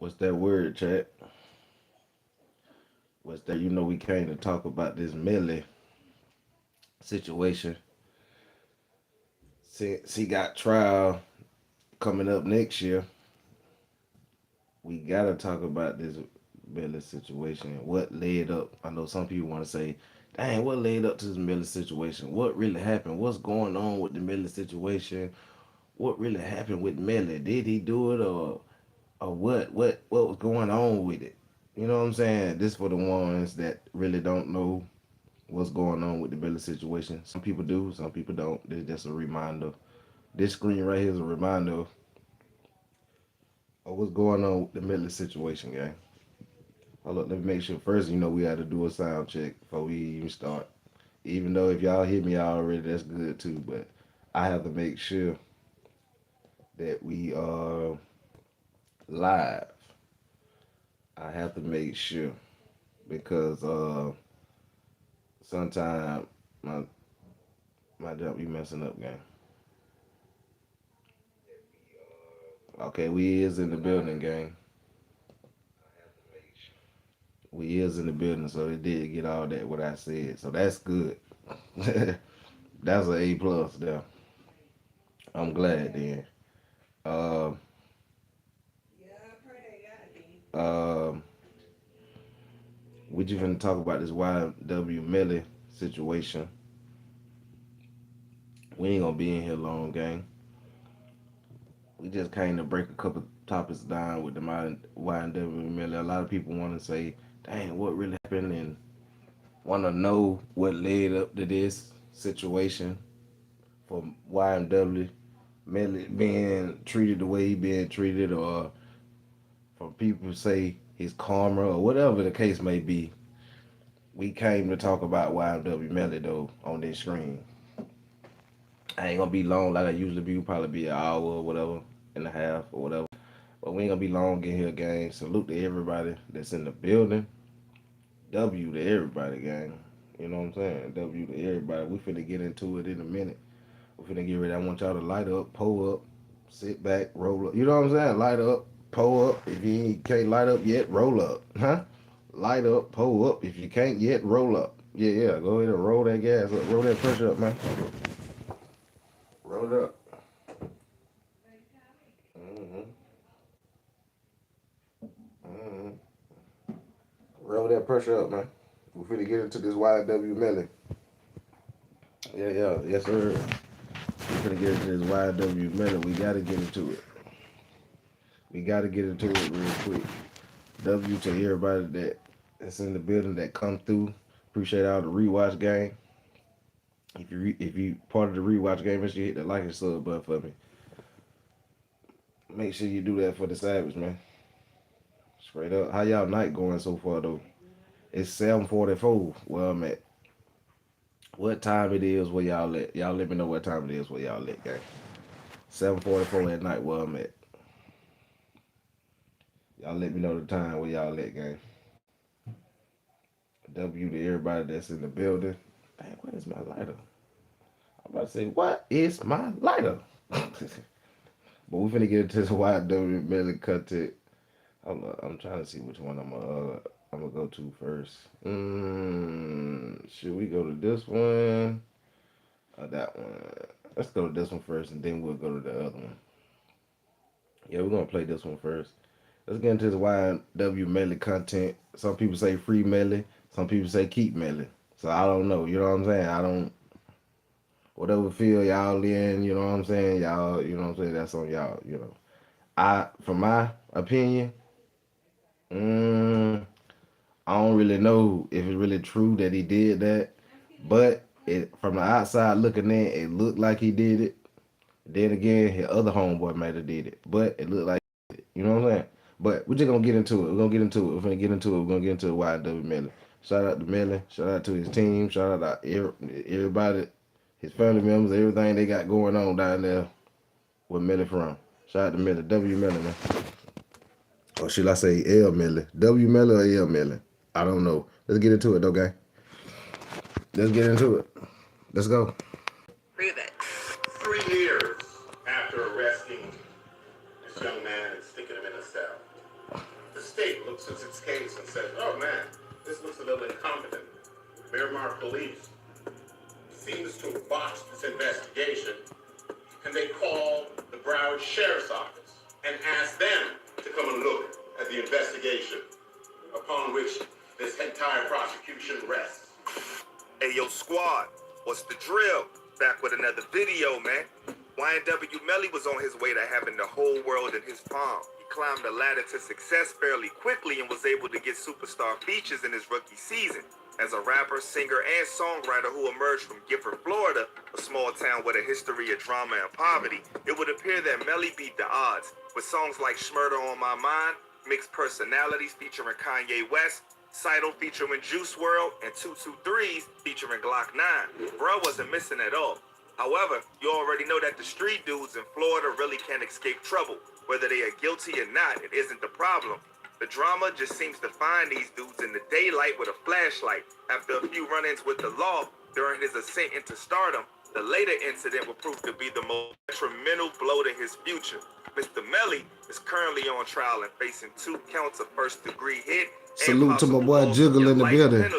What's that word, chat? What's that? You know, we came to talk about this Melly situation. Since he got trial coming up next year, we gotta talk about this Melly situation. What led up? I know some people want to say, "Dang, what led up to this Melly situation? What really happened? What's going on with the Melly situation? What really happened with Melly? Did he do it or what? What was going on with it?" You know what I'm saying? This for the ones that really don't know what's going on with the Melly situation. Some people do, some people don't. This just a reminder. This screen right here is a reminder of what's going on with the Melly situation, gang. Hold up, let me make sure first, we had to do a sound check before we even start. Even though if y'all hear me already, that's good too, but I have to make sure that we are live. I have to make sure because sometimes my my job be messing up, gang. Okay, we is in the building, gang. We is in the building, so they did get all that what I said. So that's good. That's an A plus there. I'm glad then. Um, um, we just gonna talk about this YNW Melly situation. We ain't gonna be in here long, gang. We just came to break a couple topics down with the YNW Melly. A lot of people want to say, "Dang, what really happened?" and want to know what led up to this situation for YNW Melly being treated the way he being treated, or for people to say his karma, or whatever the case may be. We came to talk about YNW Melly though on this screen. I ain't gonna be long like I usually be. Probably be an hour or whatever, and a half or whatever. But we ain't gonna be long in here, gang. Salute to everybody that's in the building. W to everybody, gang. You know what I'm saying? W to everybody. We finna get into it in a minute. We finna get ready. I want y'all to light up, pull up, sit back, roll up. You know what I'm saying? Light up, pull up. If you can't light up yet, roll up. Huh? Light up, pull up. If you can't yet, roll up. Yeah, yeah. Go ahead and roll that gas up. Roll that pressure up, man. Roll it up. Mm-hmm. Mm-hmm. Roll that pressure up, man. We finna get into this YW Melly. Yeah, yeah. Yes, sir. We finna get into this YW Melly. We gotta get into it. We gotta get into it real quick. W to everybody that's in the building that come through. Appreciate all the rewatch game. If you part of the rewatch game, make sure you hit the like and sub button for me. Make sure you do that for the Savage, man. Straight up. How y'all night going so far though? It's 7:44 where I'm at. What time it is where y'all at? Y'all let me know what time it is where y'all at, gang. 7:44 at night where I'm at. Y'all let me know the time where y'all at, gang. W to everybody that's in the building. Dang, what is my lighter? I'm about to say, what is my lighter? But we finna get into the YW Melly content. I'm trying to see which one I'm gonna go to first. Should we go to this one or that one? Let's go to this one first, and then we'll go to the other one. Yeah, we're gonna play this one first. Let's get into the YW Melly content. Some people say free Melly, some people say keep Melly. So I don't know. You know what I'm saying? I don't. Whatever feel y'all in, you know what I'm saying? Y'all, you know what I'm saying? That's on y'all. From my opinion, mm, I don't really know if it's really true that he did that, but from the outside looking in, it looked like he did it. Then again, his other homeboy might have did it, but it looked like you know what I'm saying. But we're just gonna get into it. We're gonna get into it. We're gonna get into it. We're gonna get into it. YW Melly. Shout out to Melly. Shout out to his team. Shout out to everybody, his family members, everything they got going on down there where Melly from. Shout out to Melly. W Melly, man. Or should I say L Melly? W Melly or L Melly? I don't know. Let's get into it, okay? Let's get into it. Let's go. Prove it. 3 years after arresting this young man and sticking him in a cell. The state looks at its case and says, oh man, this looks a little incompetent. Miramar Police seems to have botched this investigation, and they call the Broward Sheriff's Office and ask them to come and look at the investigation upon which this entire prosecution rests. Hey, yo, squad, what's the drill? Back with another video, man. YNW Melly was on his way to having the whole world in his palm. He climbed the ladder to success fairly quickly and was able to get superstar features in his rookie season. As a rapper, singer, and songwriter who emerged from Gifford, Florida, a small town with a history of drama and poverty, it would appear that Melly beat the odds. With songs like Schmurder on My Mind, Mixed Personalities featuring Kanye West, Seidel featuring Juice WRLD, and 223s featuring Glock 9. Bro wasn't missing at all. However, you already know that the street dudes in Florida really can't escape trouble. Whether they are guilty or not, it isn't the problem. The drama just seems to find these dudes in the daylight with a flashlight. After a few run-ins with the law during his ascent into stardom, the later incident will prove to be the most detrimental blow to his future. Mr. Melly is currently on trial and facing 2 counts of first-degree hit. Salute to my boy Jiggle in the building.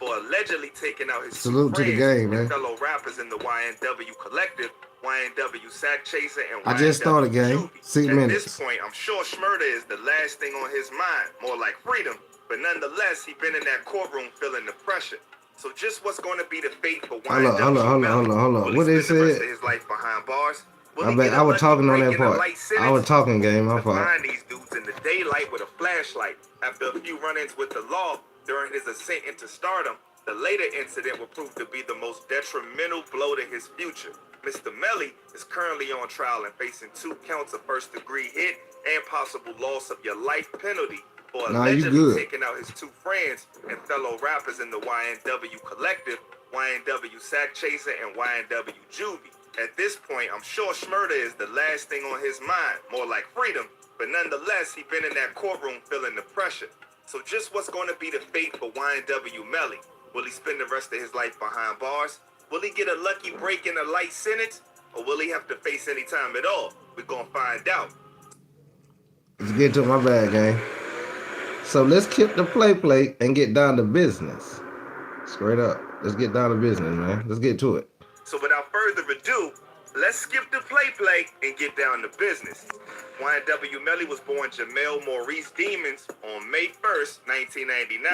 For allegedly taking out his salute to the game, man. Fellow rappers in the YNW collective, YNW Sack Chaser, and I just started, gang. 6 minutes. At this point, I'm sure Schmurder is the last thing on his mind, more like freedom. But nonetheless, he been in that courtroom feeling the pressure. So just what's going to be the fate for YNW? Hold on. What they said? His life behind bars? I was talking on that part. I was talking, game. My fault. Find these dudes in the daylight with a flashlight. After a few run-ins with the law during his ascent into stardom, the later incident will prove to be the most detrimental blow to his future. Mr. Melly is currently on trial and facing 2 counts of first-degree hit and possible loss of your life penalty for allegedly taking out his 2 friends and fellow rappers in the YNW collective, YNW Sack Chaser, and YNW Juvie. At this point, I'm sure Schmurder is the last thing on his mind, more like freedom, but nonetheless, he been in that courtroom feeling the pressure. So just what's going to be the fate for YNW Melly? Will he spend the rest of his life behind bars? Will he get a lucky break in a light sentence? Or will he have to face any time at all? We're going to find out. Let's get to my bag, gang. So let's keep the play and get down to business. Straight up. Let's get down to business, man. Let's get to it. So without further ado, let's skip the play and get down to business. YNW Melly was born Jamel Maurice Demons on May 1st, 1999.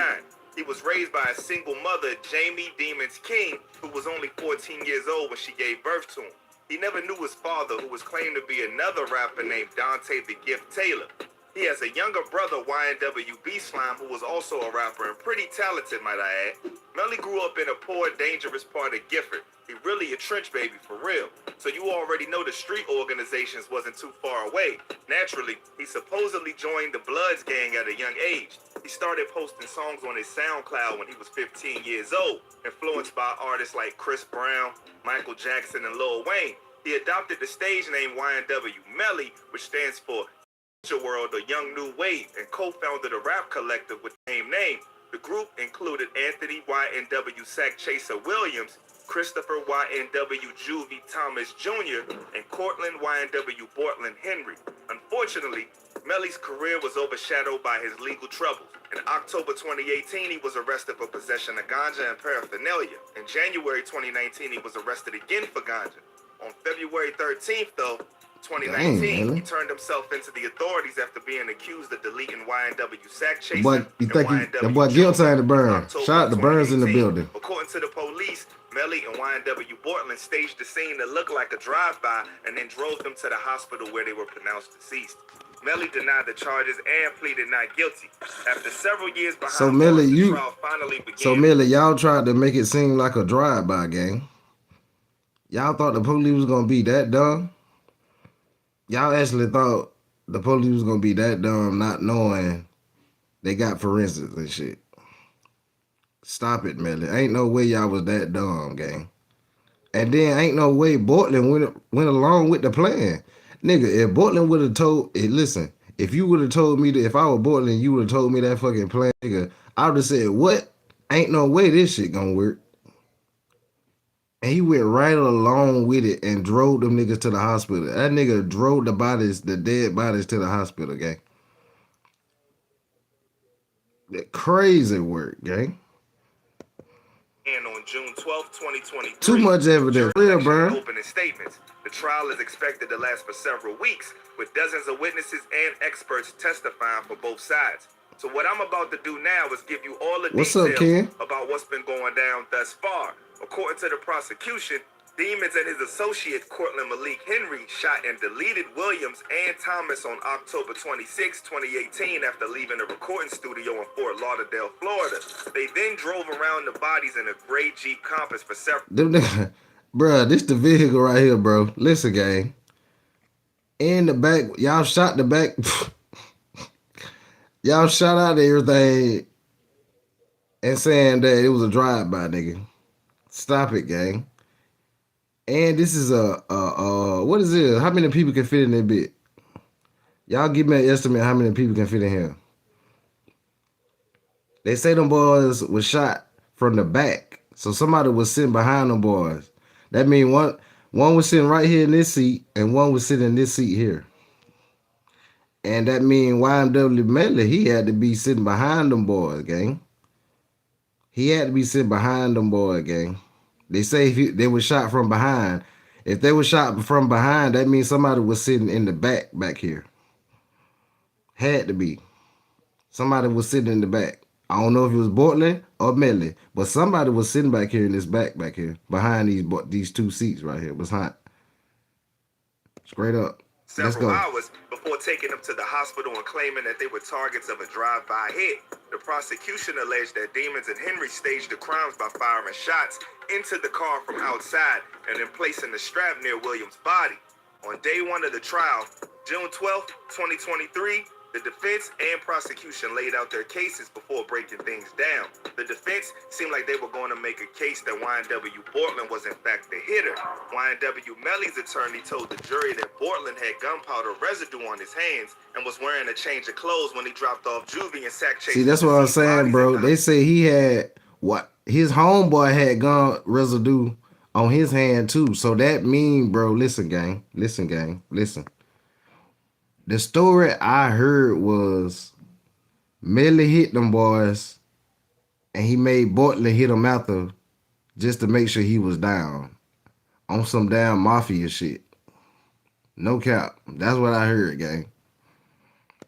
He was raised by a single mother, Jamie Demons King, who was only 14 years old when she gave birth to him. He never knew his father, who was claimed to be another rapper named Dante the Gift Taylor. He has a younger brother, YNW Slime, who was also a rapper and pretty talented, might I add. Melly grew up in a poor, dangerous part of Gifford. He really a trench baby for real. So you already know the street organizations wasn't too far away. Naturally, he supposedly joined the Bloods gang at a young age. He started posting songs on his SoundCloud when he was 15 years old, influenced by artists like Chris Brown, Michael Jackson, and Lil Wayne. He adopted the stage name YNW Melly, which stands for World or Young New Wave, and co-founded a rap collective with the same name. The group included Anthony YNW Sack Chaser Williams, Christopher YNW Juvie Thomas Jr., and Cortland YNW Bortland Henry. Unfortunately, Melly's career was overshadowed by his legal troubles. In October 2018, he was arrested for possession of ganja and paraphernalia. In January 2019, he was arrested again for ganja. On February 13th, though, 2019, he turned himself into the authorities after being accused of deleting YNW Sack Chaser. But you think that boy guilt signed to Burn? Shout out to Burns in the building. According to the police, Melly and YNW Bortland staged the scene that looked like a drive-by and then drove them to the hospital where they were pronounced deceased. Melly denied the charges and pleaded not guilty. After several years behind bars, the trial finally began. So Melly, y'all tried to make it seem like a drive-by, gang. Y'all thought the police was gonna be that dumb? Y'all actually thought the police was gonna be that dumb, not knowing they got forensics and shit. Stop it, Melly. Ain't no way y'all was that dumb, gang. And then ain't no way Bortland went along with the plan. Nigga, if Bortland would have told, listen, if you would have told me that, if I were Bortland, you would have told me that fucking plan, nigga, I would have said, what? Ain't no way this shit gonna work. And he went right along with it and drove them niggas to the hospital. That nigga drove the dead bodies to the hospital, gang. That crazy work, gang. And on June 12, 2023, Too much evidence. jury Real, election and bro. opening statements. The trial is expected to last for several weeks, with dozens of witnesses and experts testifying for both sides. So what I'm about to do now is give you all the What's up, details Ken? about what's been going down thus far. According to the prosecution, Demons and his associate Cortland Malik Henry shot and deleted Williams and Thomas on October 26, 2018 after leaving a recording studio in Fort Lauderdale, Florida. They then drove around the bodies in a gray Jeep Compass for several... Bruh, this the vehicle right here, bro. Listen, gang. In the back, y'all shot the back. Y'all shot out everything and saying that it was a drive-by, nigga. Stop it, gang. And this is what is it? How many people can fit in that bit? Y'all give me an estimate how many people can fit in here. They say them boys was shot from the back. So somebody was sitting behind them boys. That means one was sitting right here in this seat and one was sitting in this seat here. And that means YNW Melly, he had to be sitting behind them boys, gang. He had to be sitting behind them boys, gang. They say if they were shot from behind. If they were shot from behind, that means somebody was sitting in the back here. Had to be. Somebody was sitting in the back. I don't know if it was Bortland or Melly, but somebody was sitting back here in this back here, behind these two seats right here. It was hot. Straight up. Let's several go. hours before taking them to the hospital and claiming that they were targets of a drive-by hit. The prosecution alleged that Demons and Henry staged the crimes by firing shots into the car from outside and then placing the strap near Williams' body. On day one of the trial, June 12, 2023, the defense and prosecution laid out their cases before breaking things down. The defense seemed like they were going to make a case that YNW Bortland was in fact the hitter. YNW Melly's attorney told the jury that Bortland had gunpowder residue on his hands and was wearing a change of clothes when he dropped off Juvie and Sack Chase. See, that's what I'm saying, bro. They say he had his homeboy had gun residue on his hand too. So that mean, bro, listen, gang. The story I heard was Melly hit them boys and he made Bortland hit him after just to make sure he was down on some damn mafia shit. No cap. That's what I heard, gang.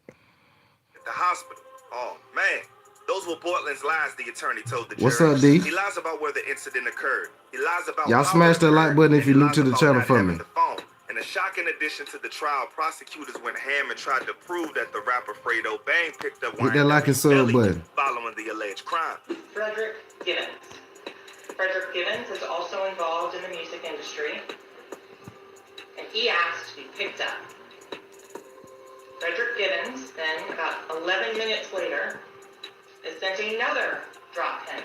At the hospital. Oh, man. Those were Bortland's lies, the attorney told the jury. What's up, D? He lies about where the incident occurred. He lies about y'all smash that like button if you're new to the channel for me. In a shocking addition to the trial, prosecutors went ham and tried to prove that the rapper Fredo Bang picked up hit that like and sub button following the alleged crime. Frederick Gibbons. Frederick Gibbons is also involved in the music industry, and he asked to be picked up. Frederick Gibbons, then, about 11 minutes later, is sent another drop pin,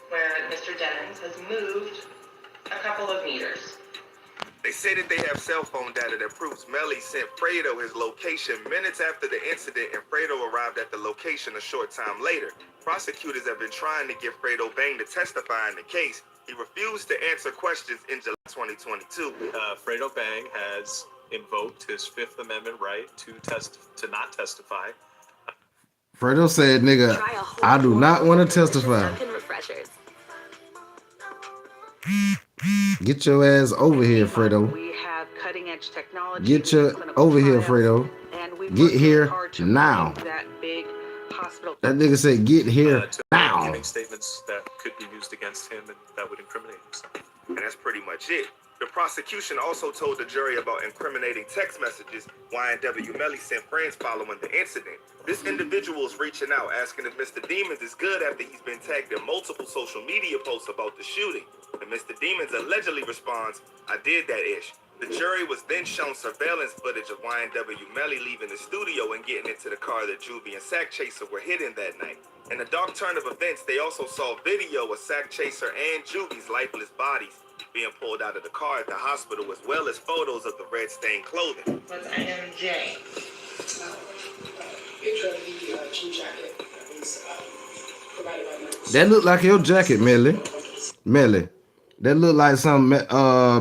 where Mr. Demmons has moved a couple of meters. They say that they have cell phone data that proves Melly sent Fredo his location minutes after the incident, and Fredo arrived at the location a short time later. Prosecutors have been trying to get Fredo Bang to testify in the case. He refused to answer questions in July 2022. Fredo Bang has invoked his Fifth Amendment right to not testify. Fredo said, nigga, I do not want to testify. Get your ass over here, Fredo. We have cutting edge technology. Get your over here, Fredo. Get here now. That nigga said, get here now. Giving statements that could be used against him and that would incriminate himself. And that's pretty much it. The prosecution also told the jury about incriminating text messages YNW Melly sent friends following the incident. This individual is reaching out, asking if Mr. Demons is good after he's been tagged in multiple social media posts about the shooting. And Mr. Demons allegedly responds, I did that ish. The jury was then shown surveillance footage of YNW Melly leaving the studio and getting into the car that Juvie and Sack Chaser were hitting that night. In a dark turn of events, they also saw video of Sack Chaser and Juvie's lifeless bodies being pulled out of the car at the hospital, as well as photos of the red stained clothing. What's item J? Picture of the jean jacket that was provided by members. That look like your jacket, Melly. Melly. That look like something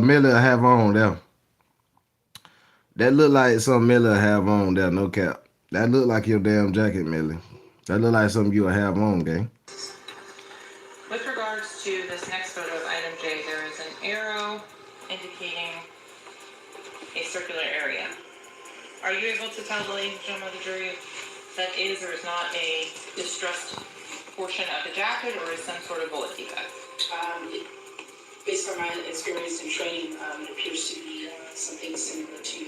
Melly have on there. That look like something Melly have on there, no cap. That look like your damn jacket, Melly. That look like something you'll have on, gang. With regards to this next photo of item J, there is an arrow indicating a circular area. Are you able to tell the ladies and gentlemen of the jury if that is or is not a distressed portion of the jacket or is some sort of bullet defect? Based on my experience and training, it appears to be something similar to.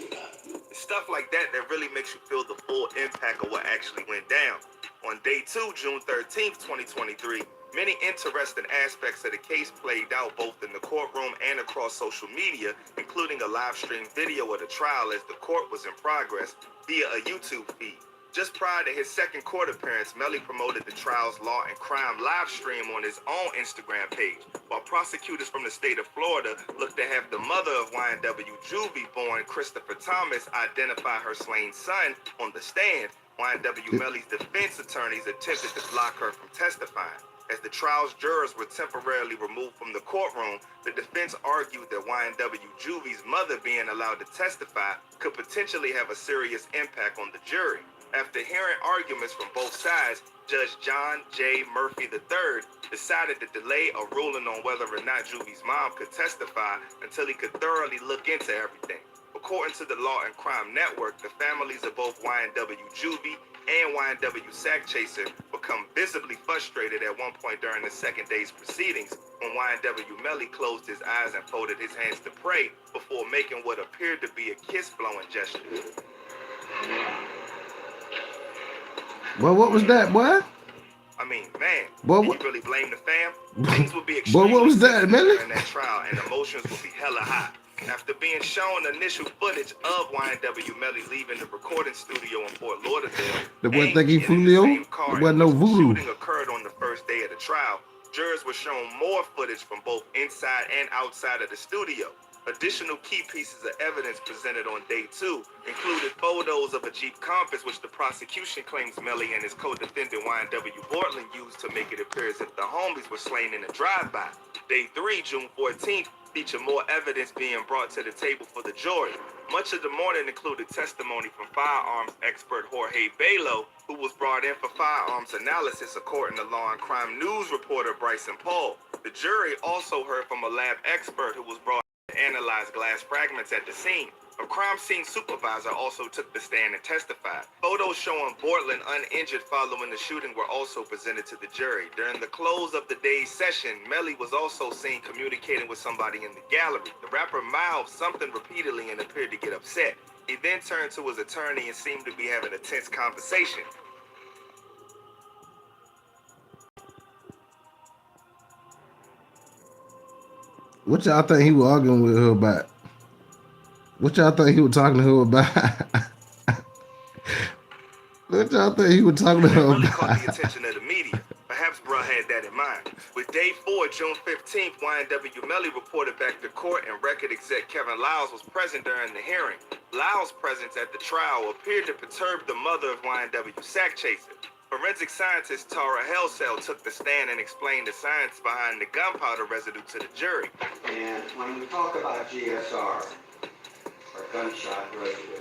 It's stuff like that that really makes you feel the full impact of what actually went down. On day 2, June 13th, 2023, many interesting aspects of the case played out both in the courtroom and across social media, including a live stream video of the trial as the court was in progress via a YouTube feed. Just prior to his second court appearance, Melly promoted the trial's Law and Crime live stream on his own Instagram page, while prosecutors from the state of Florida looked to have the mother of YNW Juvie-born Christopher Thomas identify her slain son on the stand. YNW Melly's defense attorneys attempted to block her from testifying. As the trial's jurors were temporarily removed from the courtroom, the defense argued that YNW Juvie's mother being allowed to testify could potentially have a serious impact on the jury. After hearing arguments from both sides, Judge John J. Murphy III decided to delay a ruling on whether or not Juvie's mom could testify until he could thoroughly look into everything. According to the Law and Crime Network, the families of both YNW Juvie and YNW Sack Chaser become visibly frustrated at one point during the second day's proceedings when YNW Melly closed his eyes and folded his hands to pray before making what appeared to be a kiss-blowing gesture. Well, what was that, boy? I mean, man, Well, can what- you really blame the fam? Things would be Well, extremely what was that, sensitive Melly? during that trial, and emotions would be hella high. After being shown initial footage of YNW Melly leaving the recording studio in Fort Lauderdale, The boy angry think he and in the Fulio? same car There wasn't in no which the voodoo. shooting occurred on the first day of the trial, jurors were shown more footage from both inside and outside of the studio. Additional key pieces of evidence presented on day 2 included photos of a Jeep Compass, which the prosecution claims Melly and his co-defendant YNW Portland used to make it appear as if the homies were slain in a drive-by. Day 3, June 14th, featured more evidence being brought to the table for the jury. Much of the morning included testimony from firearms expert Jorge Belo, who was brought in for firearms analysis according to Law and Crime News reporter Bryson Paul. The jury also heard from a lab expert who was brought to analyze glass fragments at the scene. A crime scene supervisor also took the stand and testified. Photos showing Bortland uninjured following the shooting were also presented to the jury. During the close of the day's session, Melly was also seen communicating with somebody in the gallery. The rapper mouthed something repeatedly and appeared to get upset. He then turned to his attorney and seemed to be having a tense conversation. What y'all think he was arguing with her about? What y'all think he was talking to her about? What y'all think he was talking to That her really caught the about? attention of the media. Perhaps bruh had that in mind. With day 4, June 15th, YNW Melly reported back to court and record exec Kevin Lyles was present during the hearing. Lyles' presence at the trial appeared to perturb the mother of YNW Sack Chaser. Forensic scientist Tara Helsell took the stand and explained the science behind the gunpowder residue to the jury. And when we talk about GSR, or gunshot residue,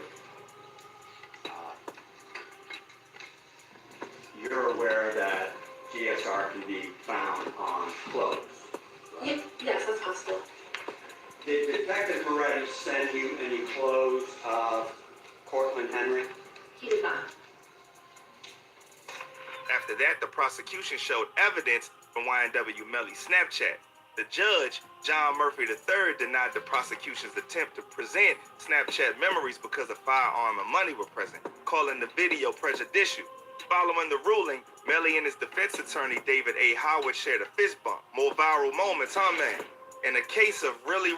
you're aware that GSR can be found on clothes, right? Yes, that's possible. Did Detective Moretti send you any clothes of Cortland Henry? He did not. After that, the prosecution showed evidence from YNW Melly's Snapchat. The judge, John Murphy III, denied the prosecution's attempt to present Snapchat memories because a firearm and money were present, calling the video prejudicial. Following the ruling, Melly and his defense attorney, David A. Howard, shared a fist bump. More viral moments, huh, man? In a case of really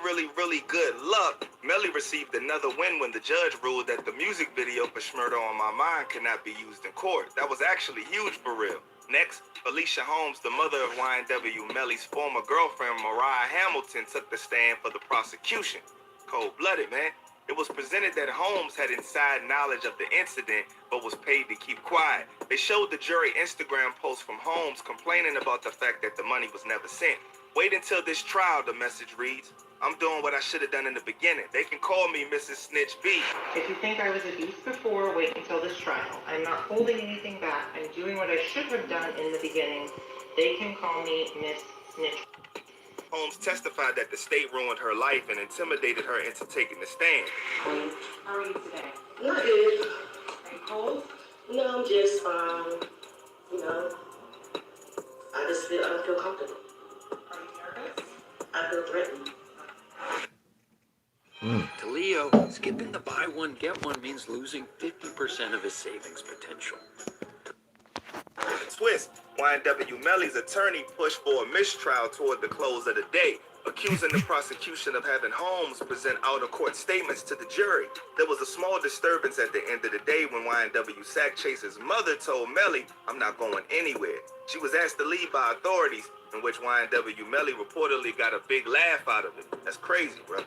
good luck, Melly received another win when the judge ruled that the music video for Schmurder on My Mind cannot be used in court. That was actually huge for real. Next, Felicia Holmes, the mother of YNW Melly's former girlfriend, Mariah Hamilton, took the stand for the prosecution. Cold-blooded, man. It was presented that Holmes had inside knowledge of the incident, but was paid to keep quiet. They showed the jury Instagram posts from Holmes complaining about the fact that the money was never sent. Wait until this trial, the message reads. I'm doing what I should have done in the beginning. They can call me Mrs. Snitch B. If you think I was a beast before, wait until this trial. I'm not holding anything back. I'm doing what I should have done in the beginning. They can call me Miss Snitch. Holmes testified that the state ruined her life and intimidated her into taking the stand. How are you today? Not good. Are you cold? No, I'm just, you know, I don't feel comfortable. Are you nervous? I feel threatened. To Leo, skipping the buy one, get one means losing 50% of his savings potential. The twist, YNW Melly's attorney pushed for a mistrial toward the close of the day, accusing the prosecution of having Holmes present out-of-court statements to the jury. There was a small disturbance at the end of the day when YNW Sack Chase's mother told Melly, "I'm not going anywhere." She was asked to leave by authorities, in which YNW Melly reportedly got a big laugh out of it. That's crazy, bro.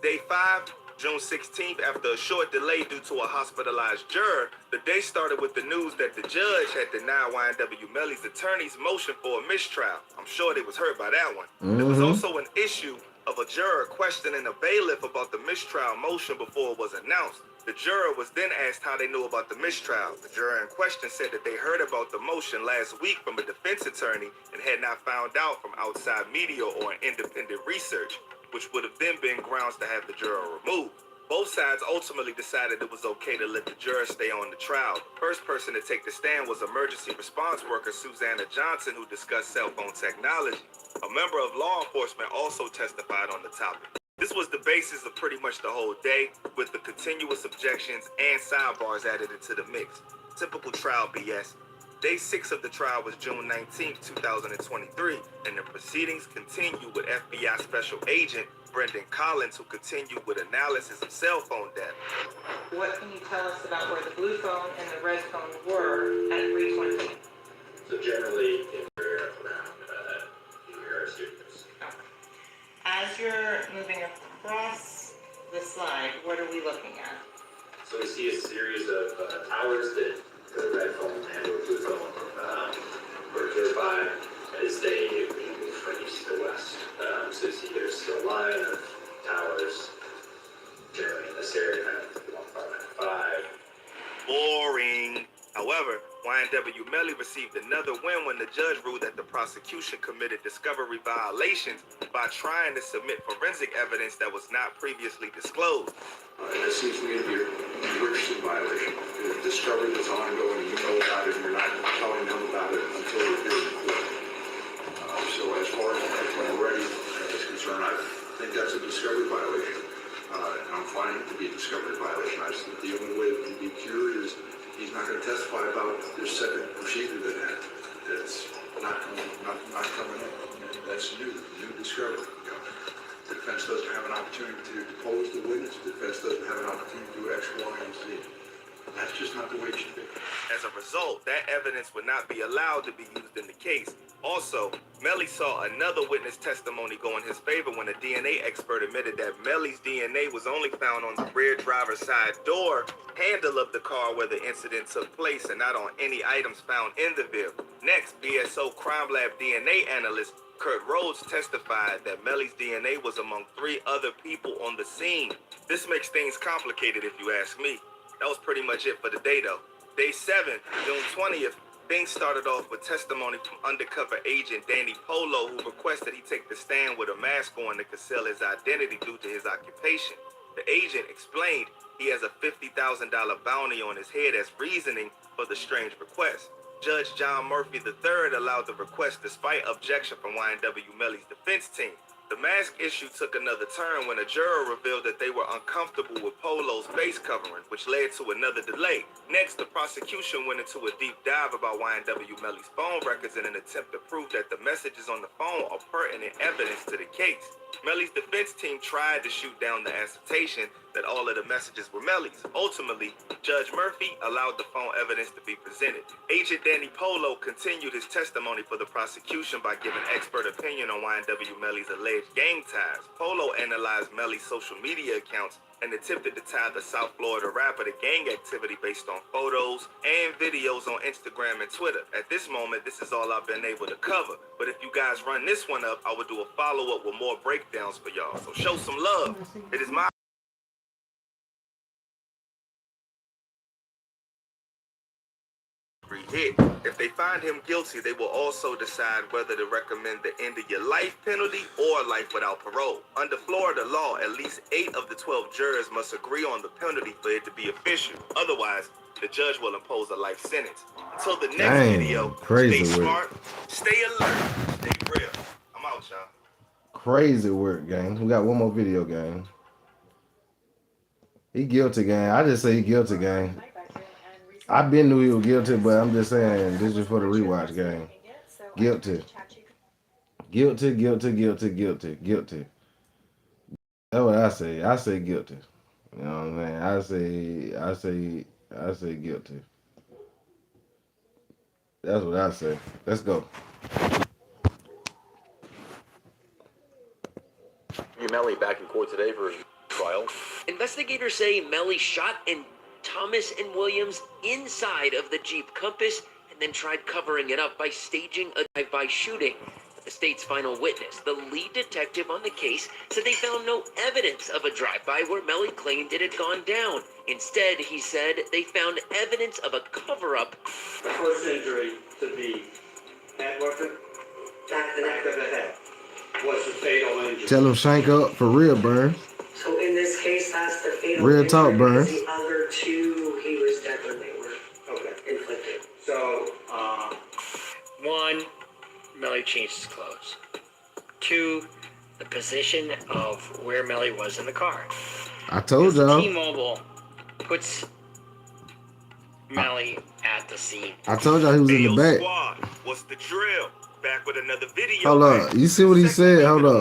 Day 5, June 16th, after a short delay due to a hospitalized juror, the day started with the news that the judge had denied YNW Melly's attorney's motion for a mistrial. I'm sure they was hurt by that one. There was also an issue of a juror questioning a bailiff about the mistrial motion before it was announced. The juror was then asked how they knew about the mistrial. The juror in question said that they heard about the motion last week from a defense attorney and had not found out from outside media or independent research, which would have then been grounds to have the juror removed. Both sides ultimately decided it was okay to let the juror stay on the trial. The first person to take the stand was emergency response worker Susanna Johnson, who discussed cell phone technology. A member of law enforcement also testified on the topic. This was the basis of pretty much the whole day, with the continuous objections and sidebars added into the mix. Typical trial BS. Day 6 of the trial was June 19, 2023, and the proceedings continue with FBI Special Agent Brendan Collins, who continued with analysis of cell phone data. What can you tell us about where the blue phone and the red phone were at 3:20? So generally, if we're around your students. As you're moving across the slide, what are we looking at? So we see a series of towers that the red phone and the blue phone were hit by as they move from east to west. So you see there's a line of towers generally in this area, kind of 1.5. Boring. However, YNW Melly received another win when the judge ruled that the prosecution committed discovery violations by trying to submit forensic evidence that was not previously disclosed. And that seems to me to be a Richardson violation. The discovery that's ongoing, you know about it, and you're not telling them about it until you're here in court. So as far as when I'm ready is concerned, I think that's a discovery violation. And I'm finding it to be a discovery violation. I just think the only way it can be cured is he's not going to testify about this second procedure that's not coming in. That's new discovery. The defense doesn't have an opportunity to depose the witness. The defense doesn't have an opportunity to do X, Y, and Z. That's just not the way it should be. As a result, that evidence would not be allowed to be used in the case. Also, Melly saw another witness testimony go in his favor when a DNA expert admitted that Melly's DNA was only found on the rear driver's side door handle of the car where the incident took place and not on any items found in the vehicle. Next, BSO Crime Lab DNA analyst Kurt Rhodes testified that Melly's DNA was among 3 other people on the scene. This makes things complicated if you ask me. That was pretty much it for the day though. Day 7, June 20th, things started off with testimony from undercover agent Danny Polo, who requested he take the stand with a mask on to conceal his identity due to his occupation. The agent explained he has a $50,000 bounty on his head as reasoning for the strange request. Judge John Murphy III allowed the request despite objection from YNW Melly's defense team. The mask issue took another turn when a juror revealed that they were uncomfortable with Polo's face covering, which led to another delay. Next, the prosecution went into a deep dive about YNW Melly's phone records in an attempt to prove that the messages on the phone are pertinent evidence to the case. Melly's defense team tried to shoot down the assertion that all of the messages were Melly's. Ultimately, Judge Murphy allowed the phone evidence to be presented. Agent Danny Polo continued his testimony for the prosecution by giving expert opinion on YNW Melly's alleged gang ties. Polo analyzed Melly's social media accounts and attempted to tie the South Florida rapper to gang activity based on photos and videos on Instagram and Twitter. At this moment, this is all I've been able to cover. But if you guys run this one up, I will do a follow-up with more breakdowns for y'all. So show some love. It is my hit. If they find him guilty, they will also decide whether to recommend the end of your life penalty or life without parole. Under Florida law, at least 8 of the 12 jurors must agree on the penalty for it to be official. Otherwise, the judge will impose a life sentence. Until the next video, crazy stay work. smart, stay alert, stay real. I'm out, y'all. Crazy work, gang. We got one more video, gang. He guilty, gang. I just say he guilty, gang. I been knew he was guilty, but I'm just saying this is for the rewatch, gang. Guilty. Guilty, guilty, guilty, guilty, guilty. That's what I say. I say guilty. You know what I'm saying? I say guilty. That's what I say. Let's go. Melly back in court today for his trial. Investigators say Melly shot Thomas and Williams inside of the Jeep Compass and then tried covering it up by staging a drive-by shooting. The state's final witness, the lead detective on the case, said they found no evidence of a drive-by where Melly claimed it had gone down. Instead, he said they found evidence of a cover-up. The first injury to the head weapon, back of the head, was the fatal injury. Tell him shank up for real, Burns. So in this case, that's the fatal Real injury talk, Burns. because the other two, he was dead when they were inflicted. So, 1, Melly changed his clothes. 2, the position of where Melly was in the car. I told y'all. T-Mobile puts Melly at the scene. I told y'all he was in the back. Squad, what's the drill? Back with another video. Hold up. You see what he said? Hold up.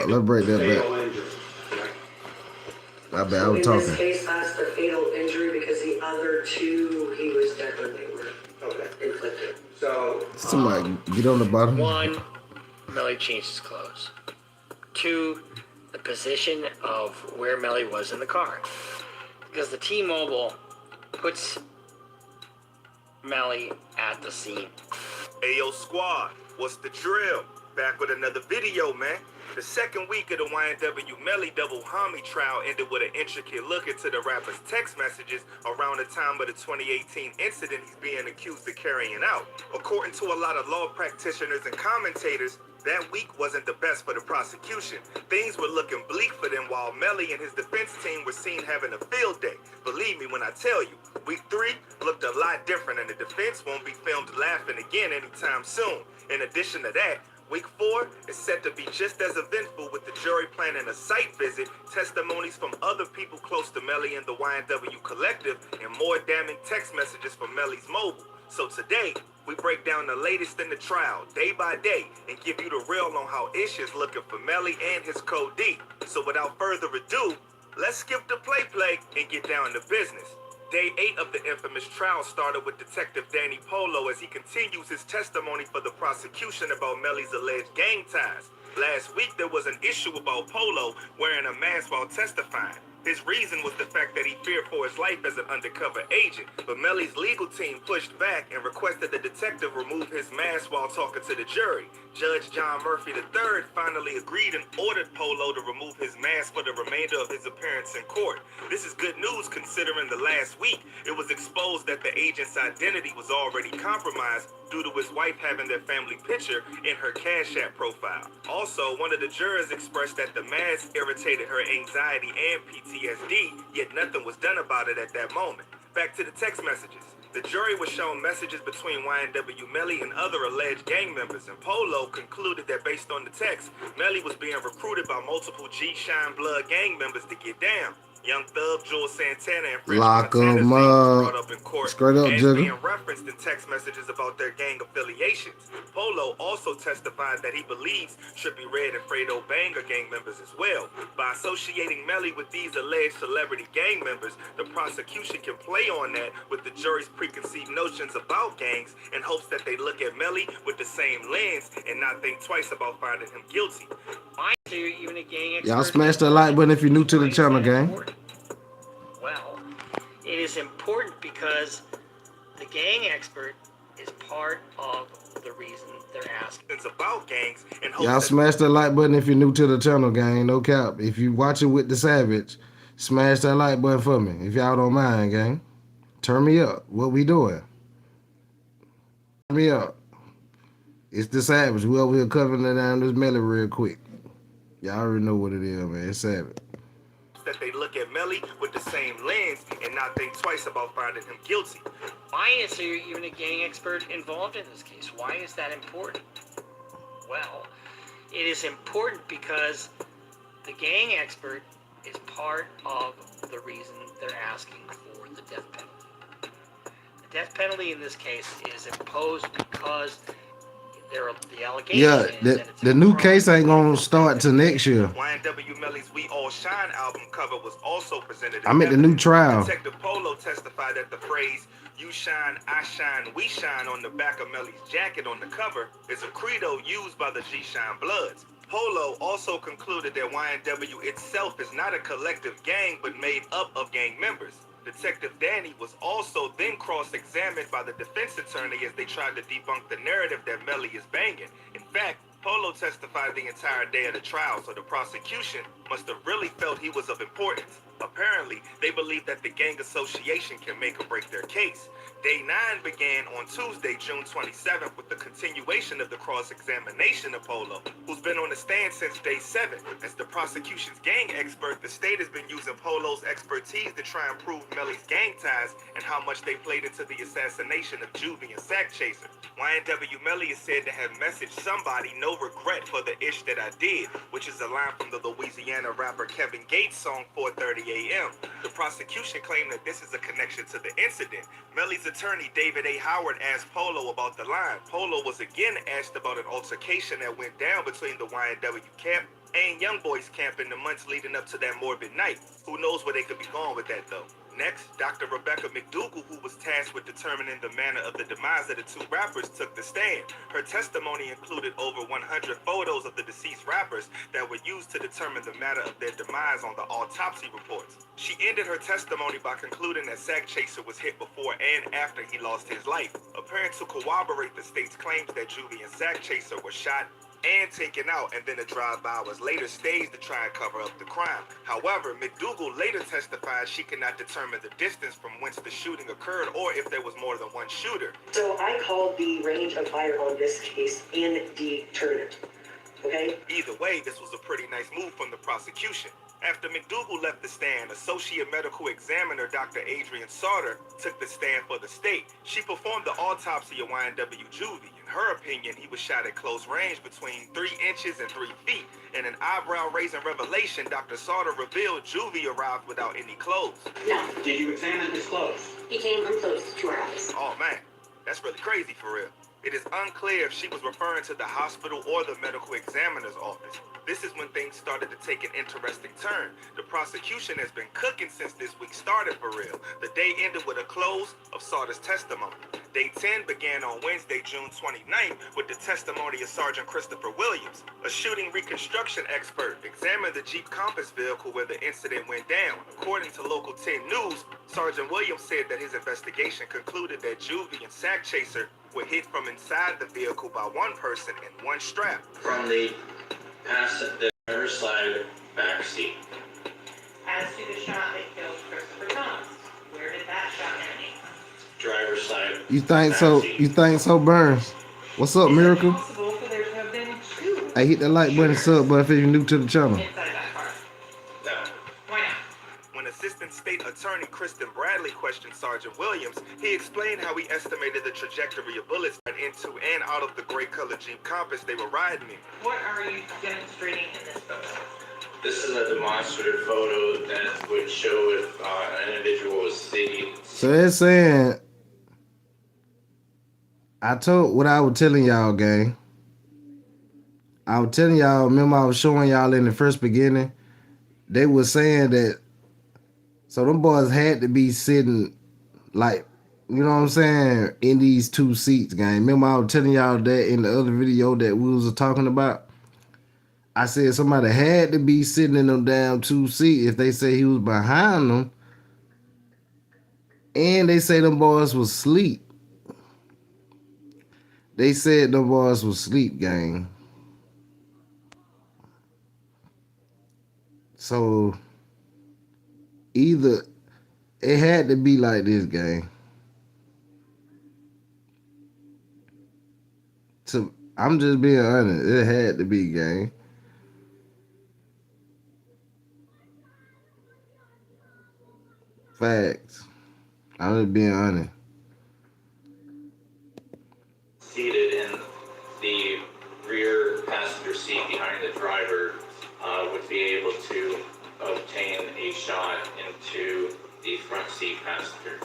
Let's break that back. I bet I was In talking. this case, that's the fatal injury because the other two, he was dead when they were inflicted. So, Somebody get on the bottom. 1, Melly changed his clothes. 2, the position of where Melly was in the car. Because the T-Mobile puts Melly at the scene. Ayo squad, what's the drill? Back with another video, man. The second week of the YNW Melly double homie trial ended with an intricate look into the rapper's text messages around the time of the 2018 incident he's being accused of carrying out. According to a lot of law practitioners and commentators, that week wasn't the best for the prosecution. Things were looking bleak for them while Melly and his defense team were seen having a field day. Believe me when I tell you, week 3 looked a lot different and the defense won't be filmed laughing again anytime soon. In addition to that, week 4 is set to be just as eventful with the jury planning a site visit, testimonies from other people close to Melly and the YNW collective, and more damning text messages from Melly's mobile. So today, we break down the latest in the trial, day by day, and give you the real on how Ish is looking for Melly and his Code D. So without further ado, let's skip the play and get down to business. Day 8 of the infamous trial started with Detective Danny Polo as he continues his testimony for the prosecution about Melly's alleged gang ties. Last week, there was an issue about Polo wearing a mask while testifying. His reason was the fact that he feared for his life as an undercover agent, but Melly's legal team pushed back and requested the detective remove his mask while talking to the jury. Judge John Murphy III finally agreed and ordered Polo to remove his mask for the remainder of his appearance in court. This is good news considering the last week it was exposed that the agent's identity was already compromised due to his wife having their family picture in her Cash App profile. Also, one of the jurors expressed that the mask irritated her anxiety and PTSD, yet nothing was done about it at that moment. Back to the text messages. The jury was shown messages between YNW Melly and other alleged gang members, and Polo concluded that based on the text, Melly was being recruited by multiple G-Shine Blood gang members to get down. Young Thug, Jules Santana, and French Lock Montana's 'em names were up. brought up in court Straight up, as Jigga. being referenced in text messages about their gang affiliations. Polo also testified that he believes Trippie Redd and Fredo Bang are gang members as well. By associating Melly with these alleged celebrity gang members, the prosecution can play on that with the jury's preconceived notions about gangs in hopes that they look at Melly with the same lens and not think twice about finding him guilty. So you're even a gang expert. Y'all smash that like button if you're new to the channel, gang. Well, it is important because the gang expert is part of the reason they're asking about gangs and Y'all smash that like button if you're new to the channel, gang. No cap. If you watching with the Savage, smash that like button for me. If y'all don't mind, gang. Turn me up. What we doing? Turn me up. It's the Savage. We over here covering it down this Melly real quick. Y'all already know what it is, man. It's Savage. That they look at Melly with the same lens and not think twice about finding him guilty. Why is there even a gang expert involved in this case? Why is that important? Well, it is important because the gang expert is part of the reason they're asking for the death penalty. The death penalty in this case is imposed because the allegation is that the new case ain't gonna start till next year. YNW Melly's We All Shine album cover was also presented. I'm at the new trial. Detective Polo testified that the phrase "You shine, I shine, we shine" on the back of Melly's jacket on the cover is a credo used by the G-Shine Bloods. Polo also concluded that YNW itself is not a collective gang but made up of gang members. Detective Danny was also then cross-examined by the defense attorney as they tried to debunk the narrative that Melly is banging. In fact, Polo testified the entire day of the trial, so the prosecution must have really felt he was of importance. Apparently, they believe that the gang association can make or break their case. Day 9 began on Tuesday, June 27th, with the continuation of the cross-examination of Polo, who's been on the stand since day 7. As the prosecution's gang expert, the state has been using Polo's expertise to try and prove Melly's gang ties and how much they played into the assassination of Juvie and Sack Chaser. YNW Melly is said to have messaged somebody no regret for the ish that I did, which is a line from the Louisiana rapper Kevin Gates' song 4:30 a.m. The prosecution claimed that this is a connection to the incident. Melly's attorney David A. Howard asked Polo about the line. Polo was again asked about an altercation that went down between the YNW camp and Young Boys camp in the months leading up to that morbid night. Who knows where they could be going with that though. Next, Dr. Rebecca McDougal, who was tasked with determining the manner of the demise of the two rappers, took the stand. Her testimony included over 100 photos of the deceased rappers that were used to determine the manner of their demise on the autopsy reports. She ended her testimony by concluding that Sack Chaser was hit before and after he lost his life, appearing to corroborate the state's claims that Juvie and Sack Chaser were shot and taken out, and then a drive-by was later staged to try and cover up the crime. However, McDougal later testified she could not determine the distance from whence the shooting occurred or if there was more than one shooter. So I called the range of fire on this case indeterminate. Okay? Either way, this was a pretty nice move from the prosecution. After McDougal left the stand, Associate Medical Examiner Dr. Adrian Sauter took the stand for the state. She performed the autopsy of YNW Juvie. In her opinion, he was shot at close range between 3 inches and 3 feet. In an eyebrow-raising revelation, Dr. Sauter revealed Juvie arrived without any clothes. No. Did you examine his clothes? He came unclothed to our office. Oh man, that's really crazy for real. It is unclear if she was referring to the hospital or the medical examiner's office. This is when things started to take an interesting turn. The prosecution has been cooking since this week started for real. The day ended with a close of Sauter's testimony. Day 10 began on Wednesday, June 29th, with the testimony of Sergeant Christopher Williams. A shooting reconstruction expert examined the Jeep Compass vehicle where the incident went down. According to Local 10 News, Sergeant Williams said that his investigation concluded that Juvie and Sack Chaser were hit from inside the vehicle by one person and one strap. From the driver's side back seat. As to the shot that killed Christopher Thomas, where did that shot emanate from? Driver's side. You think so? You think so, Burns? What's up, Miracle? Is it possible for there to have been two Hey, hit that like button, sub, but if you're new to the channel. inside that car? No. Why not? When Assistant State Attorney Kristen Bradley questioned Sergeant Williams, he explained how he estimated the trajectory of bullets into and out of the gray-colored Jeep Compass they were riding in. What are you demonstrating in this photo? This is a demonstrative photo that would show if an individual was seen. So they're saying, I told what I was telling y'all, gang. I was telling y'all, remember I was showing y'all in the first beginning, they were saying that, so them boys had to be sitting, like, you know what I'm saying, in these two seats, gang. Remember I was telling y'all that in the other video that we was talking about? I said somebody had to be sitting in them damn 2 seats if they say he was behind them. And they say them boys was asleep. They said them boys was asleep, gang. So either it had to be like this, gang. So I'm just being honest. It had to be, gang. Facts. I'm just being honest. Seated in the rear passenger seat behind the driver would be able to obtain a shot into the front seat passenger.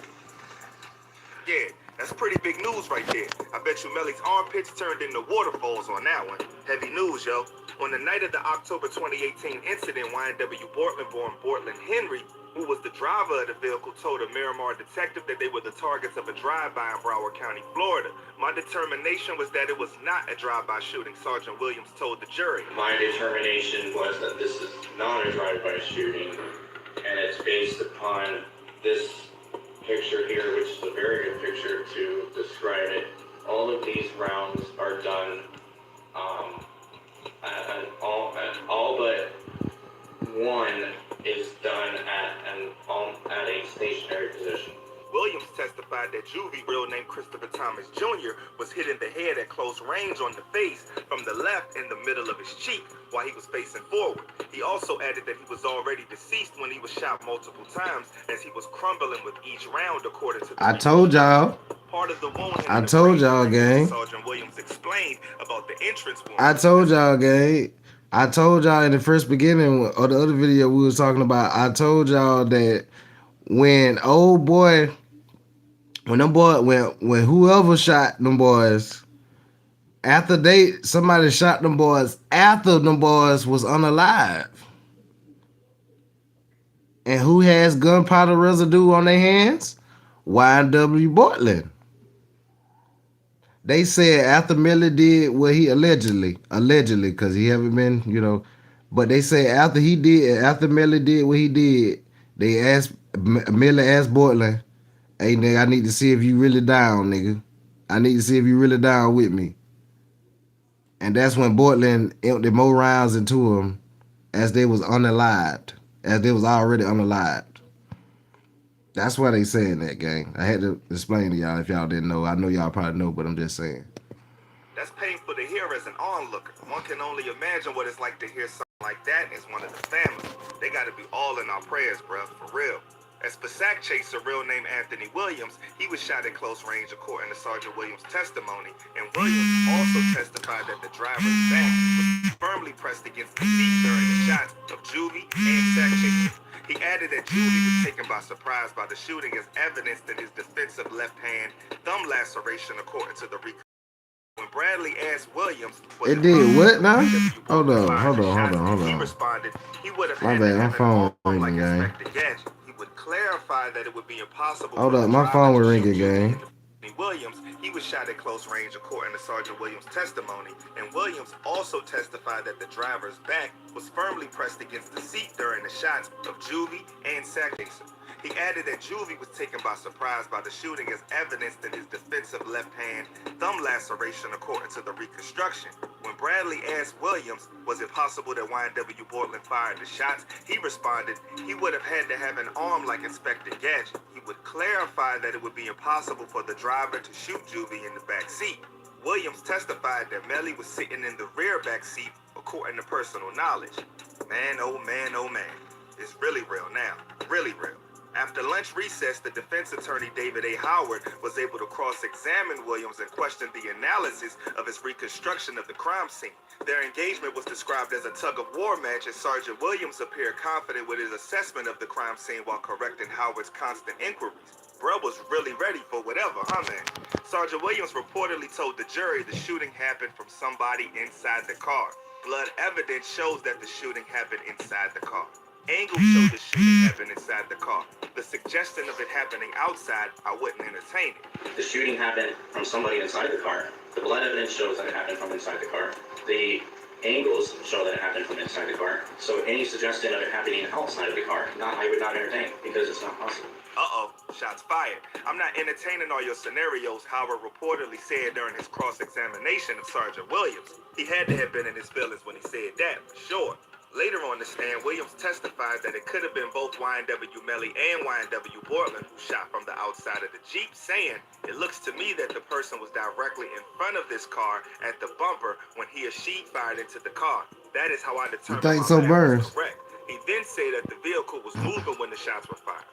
Yeah, that's pretty big news right there. I bet you Melly's armpits turned into waterfalls on that one. Heavy news, yo. On the night of the October 2018 incident, YNW Portland-born Portland Henry, who was the driver of the vehicle, told a Miramar detective that they were the targets of a drive-by in Broward County, Florida. My determination was that it was not a drive-by shooting, Sergeant Williams told the jury. My determination was that this is not a drive-by shooting, and it's based upon this picture here, which is a very good picture to describe it. All of these rounds are done, all but one is done at a stationary position. Williams testified that Juvie, real name Christopher Thomas Jr., was hit in the head at close range on the face from the left in the middle of his cheek while he was facing forward. He also added that he was already deceased when he was shot multiple times as he was crumbling with each round, according to the I told y'all. Part of the wound. I told y'all, gang. Sergeant Williams explained about the entrance wound. I told y'all, gang. I told y'all in the first beginning or the other video we was talking about. I told y'all that when old boy, when whoever shot them boys, after somebody shot them boys after them boys was unalive. And who has gunpowder residue on their hands? YNW Portland. They said after Melly did what he allegedly, because he haven't been, but they say after Melly did what he did, Melly asked Portland, hey nigga, I need to see if you really down, nigga. I need to see if you really down with me. And that's when Portland emptied more rounds into him as they was unalived, as they was already unalived. That's why they saying that, gang. I had to explain to y'all if y'all didn't know. I know y'all probably know, but I'm just saying. That's painful to hear as an onlooker. One can only imagine what it's like to hear something like that as one of the family. They gotta be all in our prayers, bruh, for real. As for sack chaser, real name Anthony Williams, he was shot at close range according to Sergeant Williams' testimony. And Williams also testified that the driver's back was firmly pressed against the seat during the shots of Juvie and sack chaser. He added that Juvie was taken by surprise by the shooting as evidenced in his defensive left hand thumb laceration according to the reconstruction. When Bradley asked Williams, it did what now? Hold on. He responded, he would have my had bad, to my have phone an ringing, like gang. Inspector Gadget. He would clarify that it would be impossible. Hold up, my phone was ringing, gang. Williams, he was shot at close range according to Sergeant Williams' testimony, and Williams also testified that the driver's back was firmly pressed against the seat during the shots of Juvie and sack chaser. He added that Juvie was taken by surprise by the shooting as evidenced in his defensive left hand thumb laceration according to the reconstruction. When Bradley asked Williams, was it possible that YNW Portland fired the shots, he responded, he would have had to have an arm like Inspector Gadget. He would clarify that it would be impossible for the driver to shoot Juvie in the back seat. Williams testified that Melly was sitting in the rear back seat according to personal knowledge. Man, oh man, oh man. It's really real now. Really real. After lunch recess, the defense attorney David A. Howard was able to cross-examine Williams and question the analysis of his reconstruction of the crime scene. Their engagement was described as a tug-of-war match as Sergeant Williams appeared confident with his assessment of the crime scene while correcting Howard's constant inquiries. Bro was really ready for whatever, huh, man? Sergeant Williams reportedly told the jury the shooting happened from somebody inside the car. Blood evidence shows that the shooting happened inside the car. Angles show the shooting happened inside the car. The suggestion of it happening outside, I wouldn't entertain it. The shooting happened from somebody inside the car. The blood evidence shows that it happened from inside the car. The angles show that it happened from inside the car. So any suggestion of it happening outside of the car, I would not entertain because it's not possible. Uh-oh, shots fired. I'm not entertaining all your scenarios, Howard reportedly said during his cross-examination of Sergeant Williams. He had to have been in his feelings when he said that, for sure. Later on the stand, Williams testified that it could have been both YNW Melly and YNW Portland who shot from the outside of the Jeep, saying, "It looks to me that the person was directly in front of this car at the bumper when he or she fired into the car. That is how I determined think my so, math was Burns? correct." He then said that the vehicle was moving when the shots were fired.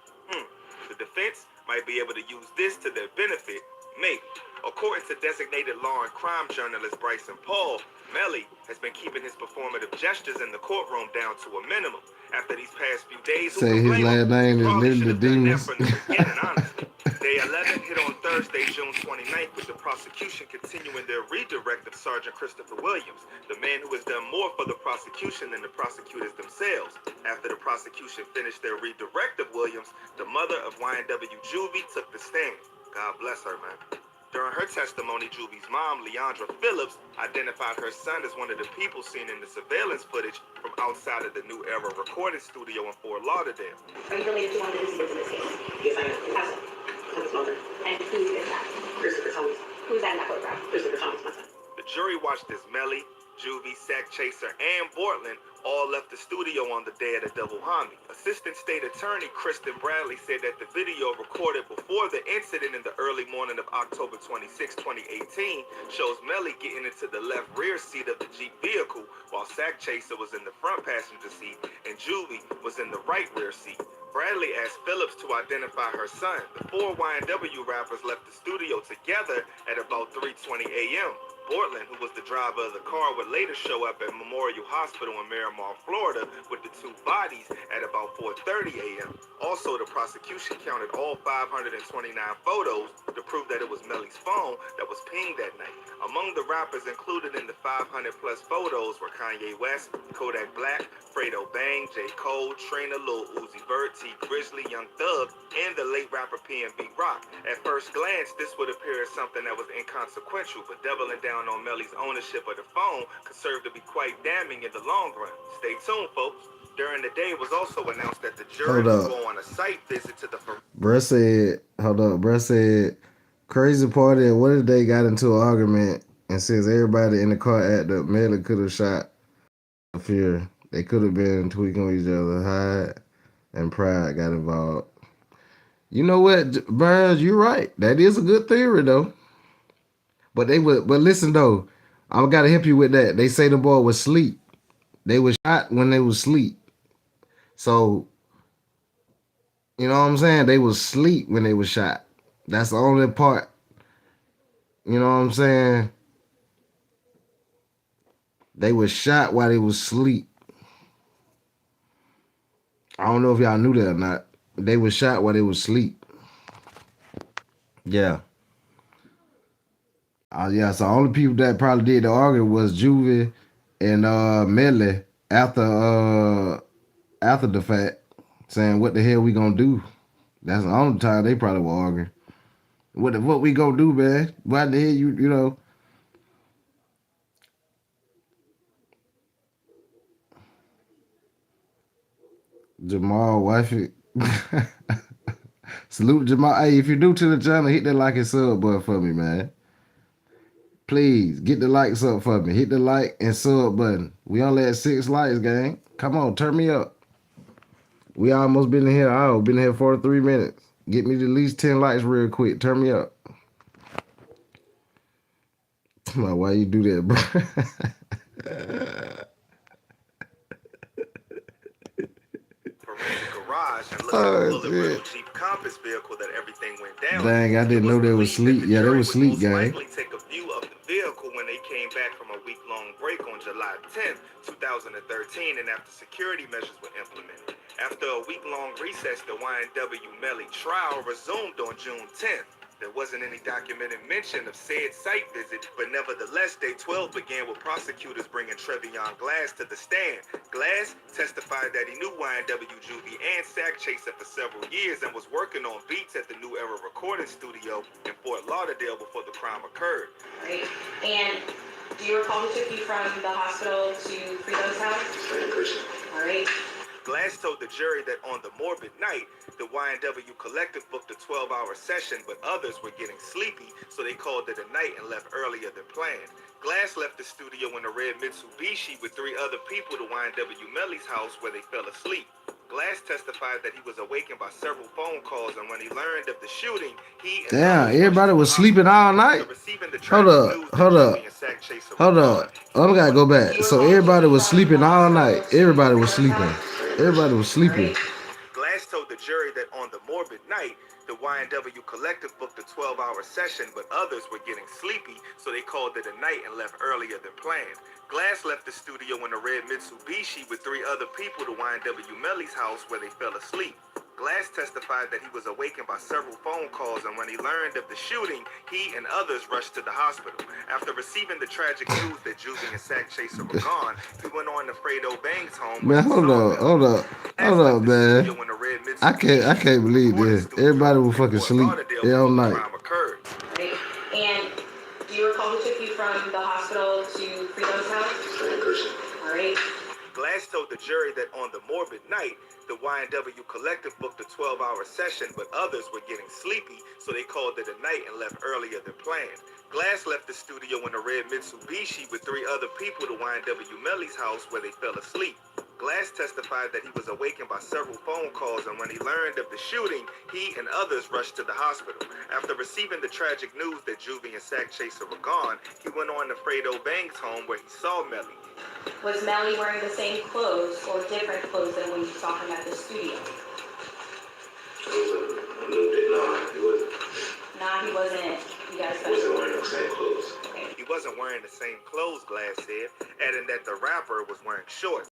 The defense might be able to use this to their benefit, maybe. According to designated law and crime journalist Bryson Paul, Melly has been keeping his performative gestures in the courtroom down to a minimum. After these past few days, who Say can his blame him? last name He is probably Little should the have done that Demons. from the beginning, honestly. Day 11 hit on Thursday, June 29th, with the prosecution continuing their redirect of Sergeant Christopher Williams, the man who has done more for the prosecution than the prosecutors themselves. After the prosecution finished their redirect of Williams, the mother of YNW Juvie took the stand. God bless her, man. During her testimony, Juvie's mom, Leandra Phillips, identified her son as one of the people seen in the surveillance footage from outside of the New Era recording studio in Fort Lauderdale. Are you related to one of the deceased in this case? Yes, I am. How so? Thomas Mulder. And who is that? Christopher Thomas. Who's that in that photograph? Christopher Thomas, my son. The jury watched as Melly, Juvie, Sack Chaser, and Bortland all left the studio on the day of the double homie. Assistant State Attorney Kristen Bradley said that the video recorded before the incident in the early morning of October 26, 2018 shows Melly getting into the left rear seat of the Jeep vehicle while Sack Chaser was in the front passenger seat and Juvie was in the right rear seat. Bradley asked Phillips to identify her son. The four YNW rappers left the studio together at about 3:20 a.m. Bortland, who was the driver of the car, would later show up at Memorial Hospital in Miramar, Florida, with the two bodies at about 4:30 a.m. Also, the prosecution counted all 529 photos to prove that it was Melly's phone that was pinged that night. Among the rappers included in the 500-plus photos were Kanye West, Kodak Black, Fredo Bang, J. Cole, Trina, Lil Uzi Vert, T. Grizzly, Young Thug, and the late rapper PNB Rock. At first glance, this would appear as something that was inconsequential, but doubling down on Melly's ownership of the phone could serve to be quite damning in the long run. Stay tuned, folks. During the day, it was also announced that the jury Hold would up. go on a site visit to the Bruh said, hold up. Bruh said, crazy part is, what if they got into an argument and since everybody in the car acted up, Melly could have shot Fear. They could have been tweaking with each other. Hyde and Pride got involved. You know what, Burns, you're right. That is a good theory, though. But listen though, I gotta help you with that. They say the boy was asleep. They was shot when they was asleep. So, you know what I'm saying? They was asleep when they was shot. That's the only part. You know what I'm saying? They was shot while they was asleep. I don't know if y'all knew that or not. They was shot while they was asleep. Yeah. Yeah, so only people that probably did the arguing was Juvie and Melly after the fact, saying what the hell we gonna do. That's the only time they probably were arguing. What we gonna do, man? Why the hell you know? Jamal wifey. Salute Jamal. Hey, if you're new to the channel, hit that like and sub button for me, man. Please get the likes up for me. Hit the like and sub button. We only at 6 likes, gang. Come on, turn me up. We almost been in here. I've been here 43 minutes. Get me to at least 10 likes real quick. Turn me up. Why you do that, bro? forensic garage and looked at the bullet-riddled Jeep Compass vehicle that everything went down. Dang, I didn't know they was asleep. Yeah, they was asleep, gang. Likely take a view of the vehicle when they came back from a week-long break on July 10th, 2013, and after security measures were implemented. After a week-long recess, the YNW Melly trial resumed on June 10th. There wasn't any documented mention of said site visit, but nevertheless, Day 12 began with prosecutors bringing Trevion Glass to the stand. Glass testified that he knew YNW Juvie and Sack Chaser for several years and was working on beats at the New Era recording studio in Fort Lauderdale before the crime occurred. Right? And Do you recall who took you from the hospital to Frito's house? Same person. All right. Glass told the jury that on the morbid night, the YNW Collective booked a 12-hour session, but others were getting sleepy, so they called it a night and left earlier than planned. Glass left the studio in a red Mitsubishi with 3 other people to YNW Melly's house where they fell asleep. Glass testified that he was awakened by several phone calls, and when he learned of the shooting, he and Damn, others everybody was sleeping all night. Hold up, hold up, hold up. I gotta go back. So everybody was sleeping all night. Everybody was sleeping. Everybody was sleeping. Glass told the jury that on the morbid night, the YNW Collective booked a 12-hour session, but others were getting sleepy, so they called it a night and left earlier than planned. Glass left the studio in a red Mitsubishi with 3 other people to YNW Melly's house where they fell asleep. Glass testified that he was awakened by several phone calls, and when he learned of the shooting, he and others rushed to the hospital. After receiving the tragic news that Juvie and Sack Chaser were gone, he went on to Fredo Bang's home. Man, hold up, man. I can't believe this. Everybody will fucking sleep all night. And do you recall who took you from the hospital to Frito's house? Same person. All right. Glass told the jury that on the morbid night, the YNW Collective booked a 12-hour session, but others were getting sleepy, so they called it a night and left earlier than planned. Glass left the studio in a red Mitsubishi with 3 other people to YNW Melly's house where they fell asleep. Glass testified that he was awakened by several phone calls, and when he learned of the shooting, he and others rushed to the hospital. After receiving the tragic news that Juvie and Sack Chaser were gone, he went on to Fredo Bang's home where he saw Melly. Was Melly wearing the same clothes or different clothes than when you saw him at the studio? A little bit, no, he wasn't. Nah, he wasn't. You guys He wasn't wearing the same clothes. Okay. He wasn't wearing the same clothes, Glass said, adding that the rapper was wearing shorts.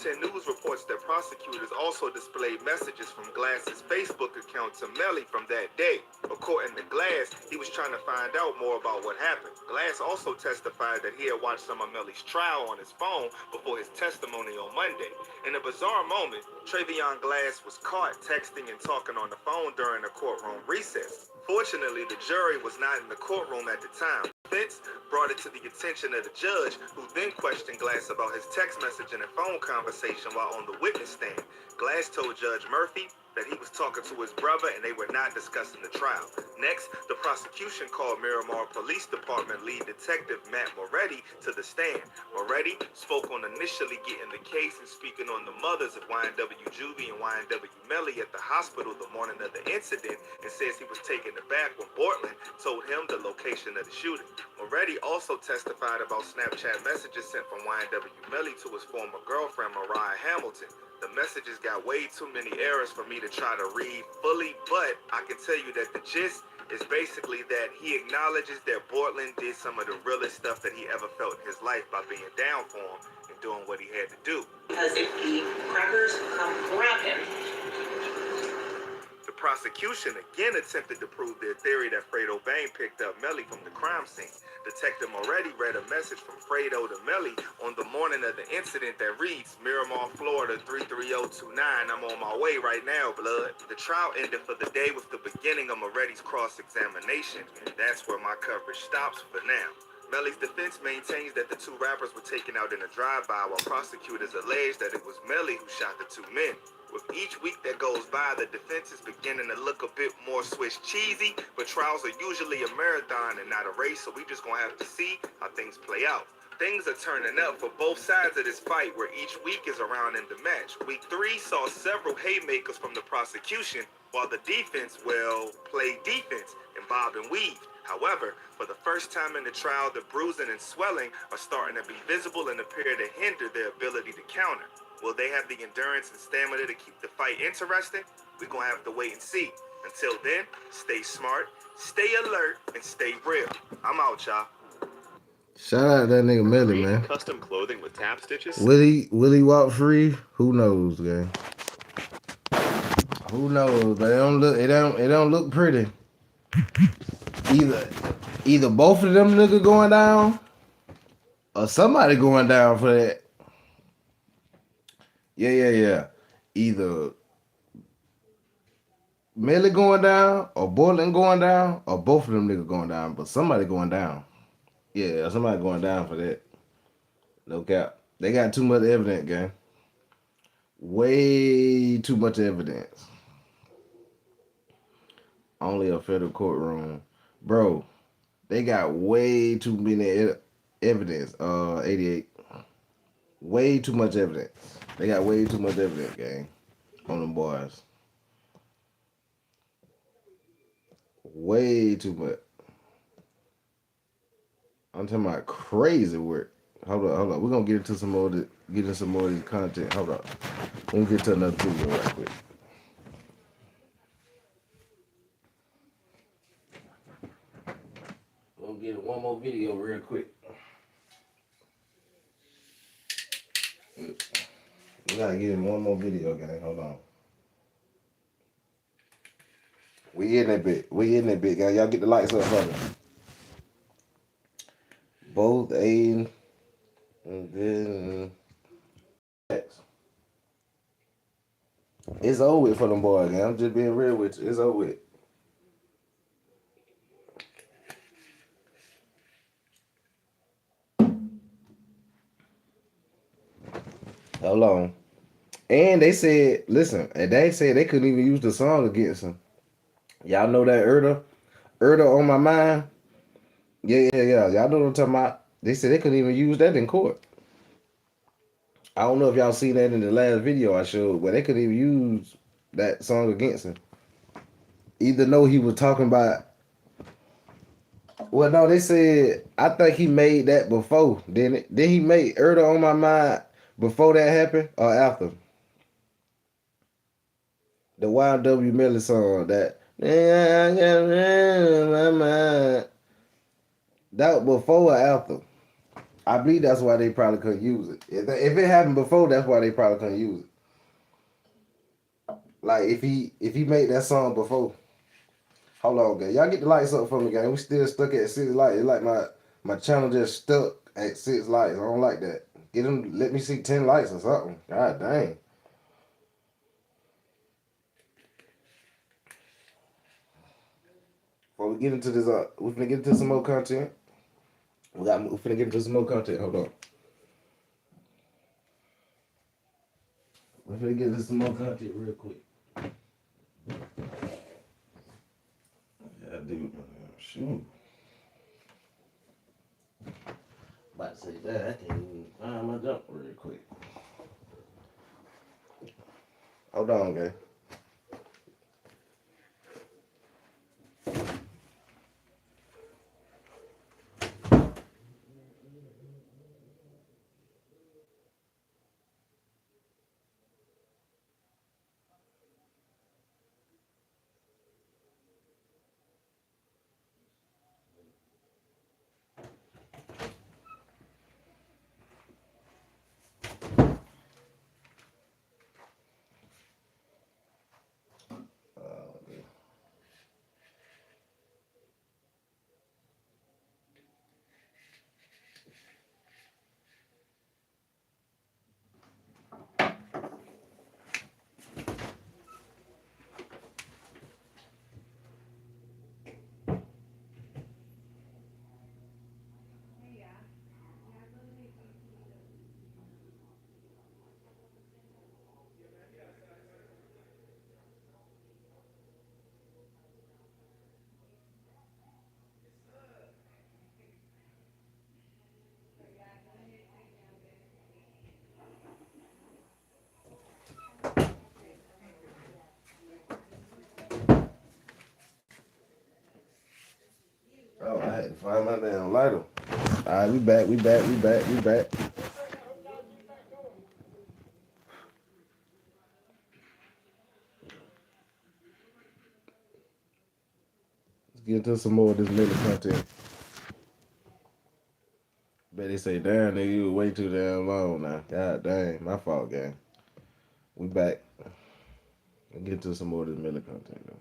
News reports that prosecutors also displayed messages from Glass's Facebook account to Melly from that day. According to Glass, he was trying to find out more about what happened. Glass also testified that he had watched some of Melly's trial on his phone before his testimony on Monday. In a bizarre moment, Travion Glass was caught texting and talking on the phone during the courtroom recess. Fortunately, the jury was not in the courtroom at the time. Vince brought it to the attention of the judge, who then questioned Glass about his text messaging and phone conversation while on the witness stand. Glass told Judge Murphy that he was talking to his brother and they were not discussing the trial. Next, the prosecution called Miramar Police Department lead detective Matt Moretti to the stand. Moretti spoke on initially getting the case and speaking on the mothers of YNW Juvie and YNW Melly at the hospital the morning of the incident, and says he was taken aback when Bortland told him the location of the shooting. Moretti also testified about Snapchat messages sent from YNW Melly to his former girlfriend Mariah Hamilton. The messages got way too many errors for me to try to read fully, but I can tell you that the gist is basically that he acknowledges that Bortland did some of the realest stuff that he ever felt in his life by being down for him and doing what he had to do. Because if the crackers come grab him. The prosecution again attempted to prove their theory that Fredo Bang picked up Melly from the crime scene. Detective Moretti read a message from Fredo to Melly on the morning of the incident that reads, Miramar, Florida 33029. I'm on my way right now, blood. The trial ended for the day with the beginning of Moretti's cross-examination, and that's where my coverage stops for now. Melly's defense maintains that the 2 rappers were taken out in a drive-by, while prosecutors allege that it was Melly who shot the 2 men. With each week that goes by, the defense is beginning to look a bit more Swiss cheesy, but trials are usually a marathon and not a race, so we just gonna have to see how things play out. Things are turning up for both sides of this fight, where each week is a round in the match. Week 3 saw several haymakers from the prosecution, while the defense, played defense and bobbed and weaved. However, for the first time in the trial, the bruising and swelling are starting to be visible and appear to hinder their ability to counter. Will they have the endurance and stamina to keep the fight interesting? We're going to have to wait and see. Until then, stay smart, stay alert, and stay real. I'm out, y'all. Shout out that nigga Melly, man. Custom clothing with tap stitches. Will he walk free? Who knows, gang? Who knows? But it don't look pretty. Either both of them niggas going down, or somebody going down for that. Yeah. Either Melly going down, or Bortland going down, or both of them niggas going down, but somebody going down. Yeah, somebody going down for that. No cap. They got too much evidence, gang. Way too much evidence. Only a federal courtroom. Bro, they got way too many evidence. 88. Way too much evidence. They got way too much evidence, gang. On them boys. Way too much. I'm talking about crazy work. Hold up. We're gonna get into some more get into some more of this content. Hold up. Let me get to another video right quick. We'll get one more video real quick. We gotta get in one more video, gang. Hold on. We in that bit. We in that bit, gang. Y'all get the lights up for me. Both A and then X. It's over with for them boys, gang. I'm just being real with you. It's over with. Hold on. And they said, listen, and they said they couldn't even use the song against him. Y'all know that Erda on my mind. Yeah. Y'all know what I'm talking about. They said they couldn't even use that in court. I don't know if y'all seen that in the last video I showed, but they couldn't even use that song against him. Even though he was talking about. Well, no, they said I think he made that before. Then he made Erda on my mind before that happened or after? The YNW Melly song that. Yeah, I got my mind. That before or after? I believe that's why they probably couldn't use it. If it happened before, that's why they probably couldn't use it. Like if he made that song before. Hold on, gang. Y'all get the lights up for me, gang. We still stuck at 6 lights. It's like my channel just stuck at 6 lights. I don't like that. Get them. Let me see 10 lights or something. God dang. Before we get into this, we finna get into some more content. We finna get into some more content. Hold on. We finna get into some more content real quick. Yeah, dude. Shoot. About to say that. I can't even find my jump real quick. Hold on, gang. Oh, I had to find my damn lighter. Alright, we back. Let's get into some more of this Melly content. Bet they say, damn, nigga, you way too damn long now. God dang, my fault, gang. We back. Let's get into some more of this Melly content, though.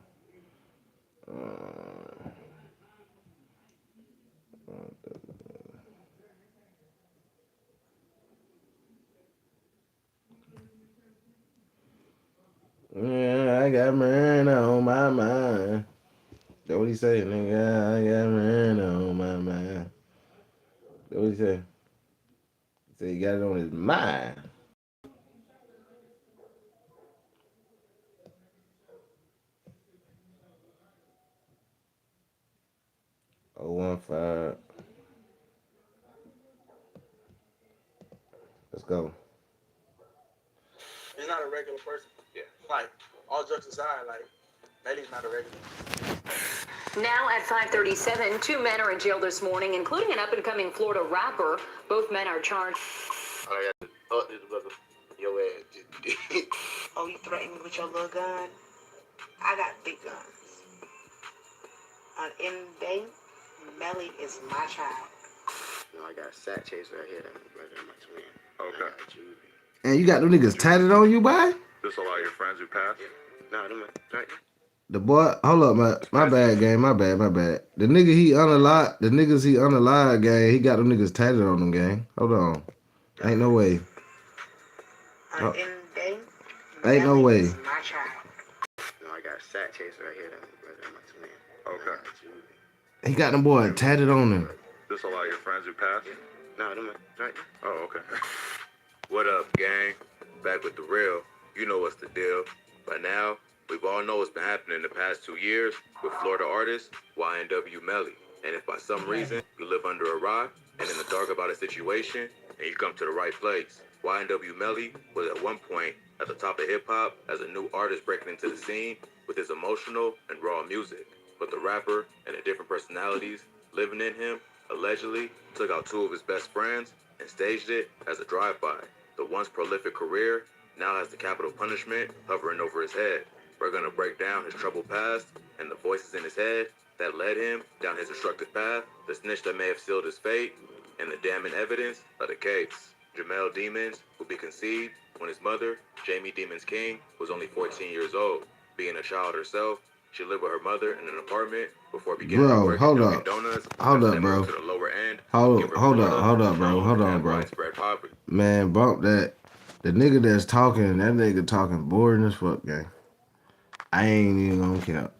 Yeah, I got murder on my mind. That what he say, nigga? I got murder on my mind. What he say? He said he got it on his mind. Oh, 1-5. Let's go. He's not a regular person. Yeah. Like, all jokes aside, like, Melly's not a regular. Now at 5:37, 2 men are in jail this morning, including an up-and-coming Florida rapper. Both men are charged. Your ass. Oh, you threatened me with your little gun? I got big guns. On any day, Melly is my child. No, I got a sack chase right here. That's my brother and my twin. Okay. And you got them niggas tatted on you, boy? This a lot of your friends who passed? No, them right. The boy, hold up, my bad, gang, my bad. The nigga he unalive, the niggas he unalive, gang, he got them niggas tatted on them, gang. Hold on. Ain't no way. On any day, Ain't no Melly way. is my child. No, I got a sack chase right here. That's my brother and my twin. Okay. He got them boy tatted on him. This a lot of your friends who passed? No, them right. Oh, okay. What up, gang? Back with the real. You know what's the deal. By now, we've all know what's been happening in the past 2 years with Florida artist YNW Melly. And if by some reason you live under a rock and in the dark about a situation, and you come to the right place, YNW Melly was at one point at the top of hip-hop as a new artist breaking into the scene with his emotional and raw music. But the rapper and the different personalities living in him allegedly took out 2 of his best friends and staged it as a drive-by. The once prolific career now has the capital punishment hovering over his head. We're gonna break down his troubled past and the voices in his head that led him down his destructive path, the snitch that may have sealed his fate, and the damning evidence of the case. Jamel Demons will be conceived when his mother, Jamie Demons King, was only 14 years old. Being a child herself, she lived with her mother in an apartment before beginning to work at Dunkin' Donuts. Hold up, bro. To the lower end, Hold up, bro. Hold on, bro. widespread poverty. Man, bump that. The nigga that's talking, that nigga talking boring as fuck, gang. I ain't even gonna count.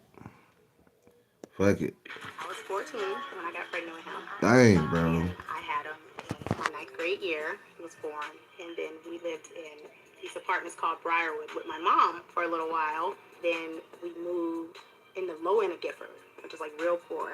Fuck it. I was 14 when I got pregnant with him. Dang, bro. And I had him in my 9th grade year. He was born. And then we lived in these apartments called Briarwood with my mom for a little while. Then we moved in the low end of Gifford, which is like real poor.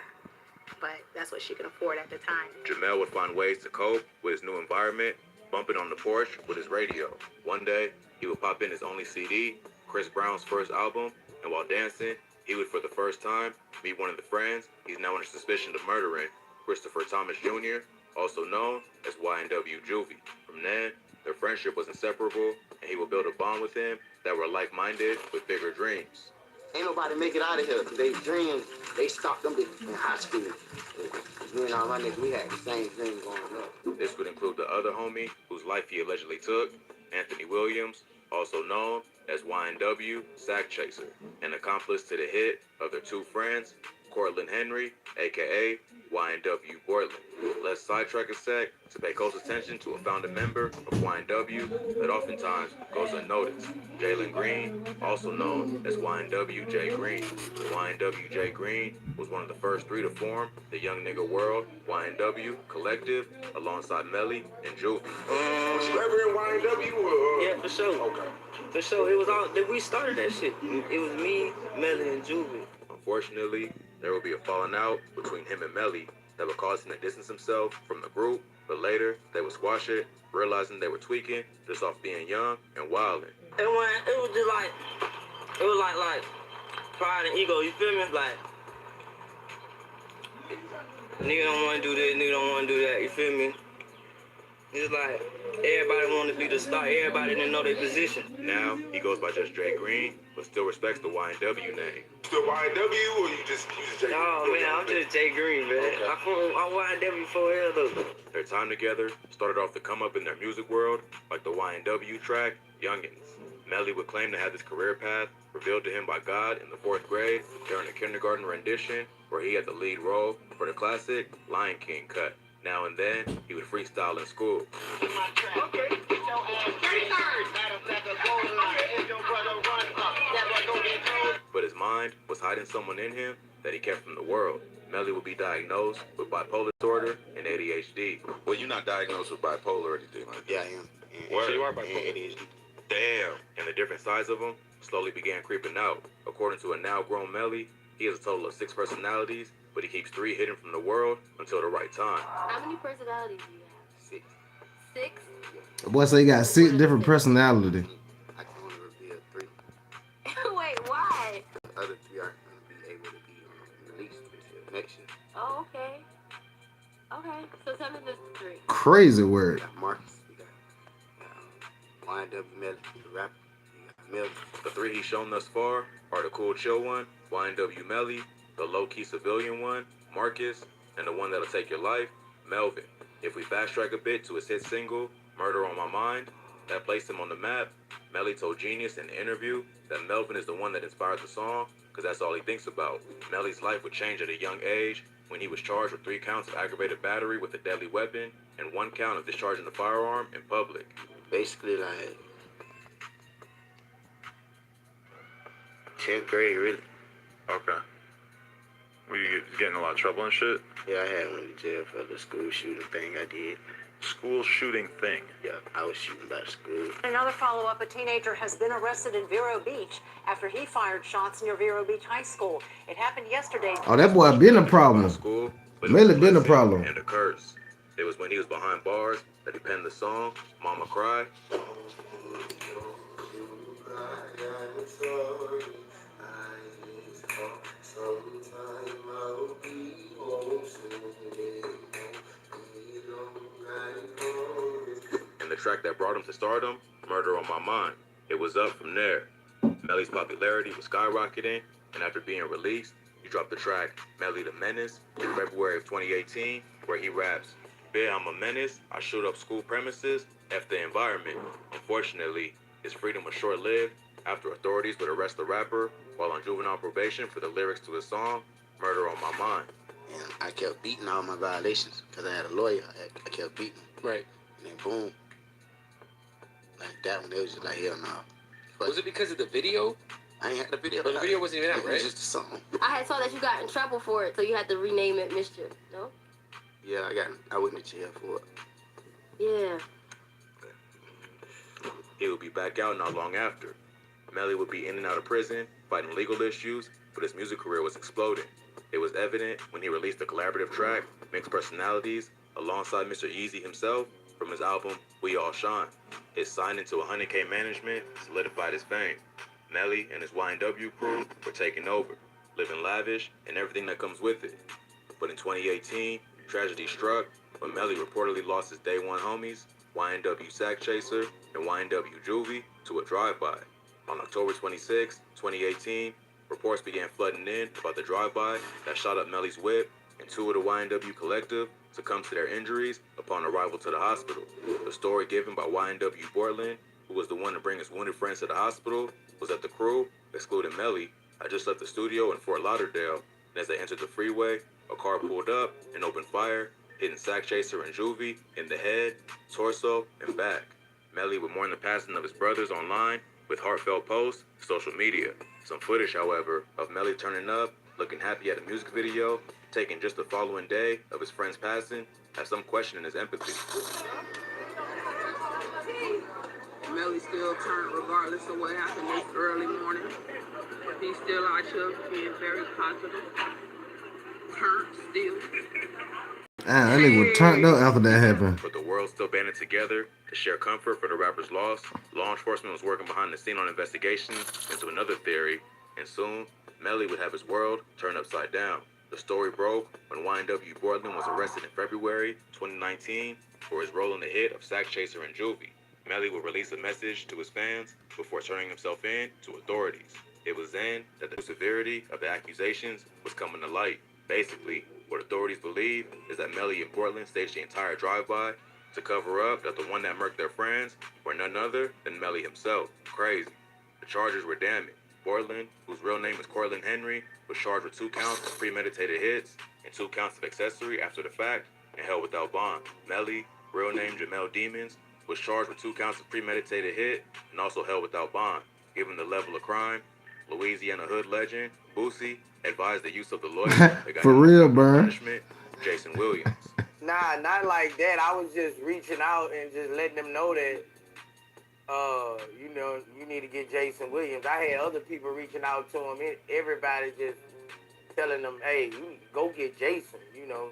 But that's what she could afford at the time. Jamel would find ways to cope with his new environment, bumping on the porch with his radio. One day, he would pop in his only CD, Chris Brown's first album, and while dancing, he would for the first time meet one of the friends he's now under suspicion of murdering, Christopher Thomas Jr., also known as YNW Juvie. From then, their friendship was inseparable, and he would build a bond with him that were like-minded with bigger dreams. Ain't nobody make it out of here. They dreams, they stopped them in high school. Me and all my niggas, we had the same thing going on. This would include the other homie whose life he allegedly took, Anthony Williams, also known as YNW Sack Chaser, an accomplice to the hit of their 2 friends, Cortland Henry, aka YNW Portland. Let's sidetrack a sec to pay close attention to a founding member of YNW that oftentimes goes unnoticed. Jalen Green, also known as YNW J Green. YNW J Green was one of the first 3 to form the Young Nigga World YNW Collective alongside Melly and Juvie. Was you ever in YNW? Yeah, for sure. Okay. For sure, it was all, we started that shit. It was me, Melly, and Juvie. Unfortunately, there will be a falling out between him and Melly that would cause him to distance himself from the group, but later they would squash it, realizing they were tweaking just off being young and wilding. It was just like, it was like pride and ego, you feel me? Like, nigga don't want to do this, nigga don't want to do that, you feel me? It's like, everybody want to be the star, everybody didn't know their position. Now, he goes by just Jay Green, but still respects the YNW name. Still YNW or you just Jay? No, man, I'm just Jay Green, man. Okay. I'm YNW for hell, though. Their time together started off to come up in their music world, like the YNW track, Youngins. Melly would claim to have this career path revealed to him by God in the 4th grade during a kindergarten rendition where he had the lead role for the classic Lion King cut. Now and then, he would freestyle in school. But his mind was hiding someone in him that he kept from the world. Melly would be diagnosed with bipolar disorder and ADHD. Well, you're not diagnosed with bipolar or anything like that. Yeah, I am. Word. So you are bipolar. ADHD. Damn. And the different sides of him slowly began creeping out. According to a now-grown Melly, he has a total of 6 personalities, but he keeps 3 hidden from the world until the right time. How many personalities do you have? 6. 6? Boy, so you got 6 different personalities. I can only reveal 3. Wait, why? The other 3 aren't going to be able to be released until next year. Oh, okay. Okay, so tell me the 3. Crazy word. We got Marcus, we got YNW Melly, the rapper, we got Melly. The 3 he's shown thus far are the cool chill one, YNW Melly, the low-key civilian one, Marcus, and the one that'll take your life, Melvin. If we fast track a bit to his hit single, Murder on My Mind, that placed him on the map, Melly told Genius in the interview that Melvin is the one that inspired the song, because that's all he thinks about. Melly's life would change at a young age when he was charged with 3 counts of aggravated battery with a deadly weapon and 1 count of discharging a firearm in public. Basically, like 10th grade, really. Okay. Were you getting in a lot of trouble and shit? Yeah, I had went to jail for the school shooting thing I did. School shooting thing? Yeah, I was shooting by the school. Another follow-up, a teenager has been arrested in Vero Beach after he fired shots near Vero Beach High School. It happened yesterday. Oh, that boy been a problem. School, Melly been a problem. And a curse. It was when he was behind bars that he penned the song, Mama Cry. And the track that brought him to stardom, Murder on My Mind. It was up from there. Melly's popularity was skyrocketing, and after being released, he dropped the track Melly the Menace in February of 2018, where he raps, "Yeah, I'm a menace, I shoot up school premises, F the environment." Unfortunately, his freedom was short-lived after authorities would arrest the rapper while on juvenile probation for the lyrics to his song, Murder on My Mind. And I kept beating all my violations because I had a lawyer. I kept beating. Right. And then boom. Like that one, it was just like, hell no. But Was it because of the video? I ain't had the video. But the video wasn't even out, It right? was just a song. I had saw that you got in trouble for it, so you had to rename it Mischief, no? Yeah, I went to jail for it. Yeah. He would be back out not long after. Melly would be in and out of prison, fighting legal issues, but his music career was exploding. It was evident when he released the collaborative track, Mixed Personalities, alongside Mr. Yeezy himself from his album, We All Shine. His sign into 100K management solidified his fame. Melly and his YNW crew were taking over, living lavish and everything that comes with it. But in 2018, tragedy struck when Melly reportedly lost his day one homies, YNW Sack Chaser and YNW Juvie, to a drive-by. On October 26, 2018, reports began flooding in about the drive-by that shot up Melly's whip, and 2 of the YNW collective succumbed to their injuries upon arrival to the hospital. The story given by YNW Portland, who was the one to bring his wounded friends to the hospital, was that the crew, excluding Melly, had just left the studio in Fort Lauderdale, and as they entered the freeway, a car pulled up and opened fire, hitting Sack Chaser and Juvie in the head, torso, and back. Melly would mourn the passing of his brothers online with heartfelt posts, social media. Some footage, however, of Melly turning up, looking happy at a music video, taken just the following day of his friend's passing, has some questioning his empathy. Melly still turned regardless of what happened this early morning. He's still out here being very positive. Turned still. That nigga was turned up after that happened. But the world still banded together to share comfort for the rapper's loss. Law enforcement was working behind the scene on investigations into another theory, and soon, Melly would have his world turned upside down. The story broke when YNW Portland was arrested in February 2019 for his role in the hit of Sack Chaser and Juvie. Melly would release a message to his fans before turning himself in to authorities. It was then that the severity of the accusations was coming to light. Basically, what authorities believe is that Melly and Portland staged the entire drive-by to cover up that the one that murked their friends were none other than Melly himself. Crazy. The charges were damning. Portland, whose real name is Cortland Henry, was charged with 2 counts of premeditated hits and 2 counts of accessory after the fact and held without bond. Melly, real name Jamel Demons, was charged with 2 counts of premeditated hit and also held without bond. Given the level of crime, Louisiana hood legend, Boosie, advised the use of the lawyer that got For him off real, criminal burn. punishment, Jason Williams. Nah, not like that. I was just reaching out and just letting them know that, you know, you need to get Jason Williams. I had other people reaching out to him. Everybody just telling them, hey, you go get Jason, you know.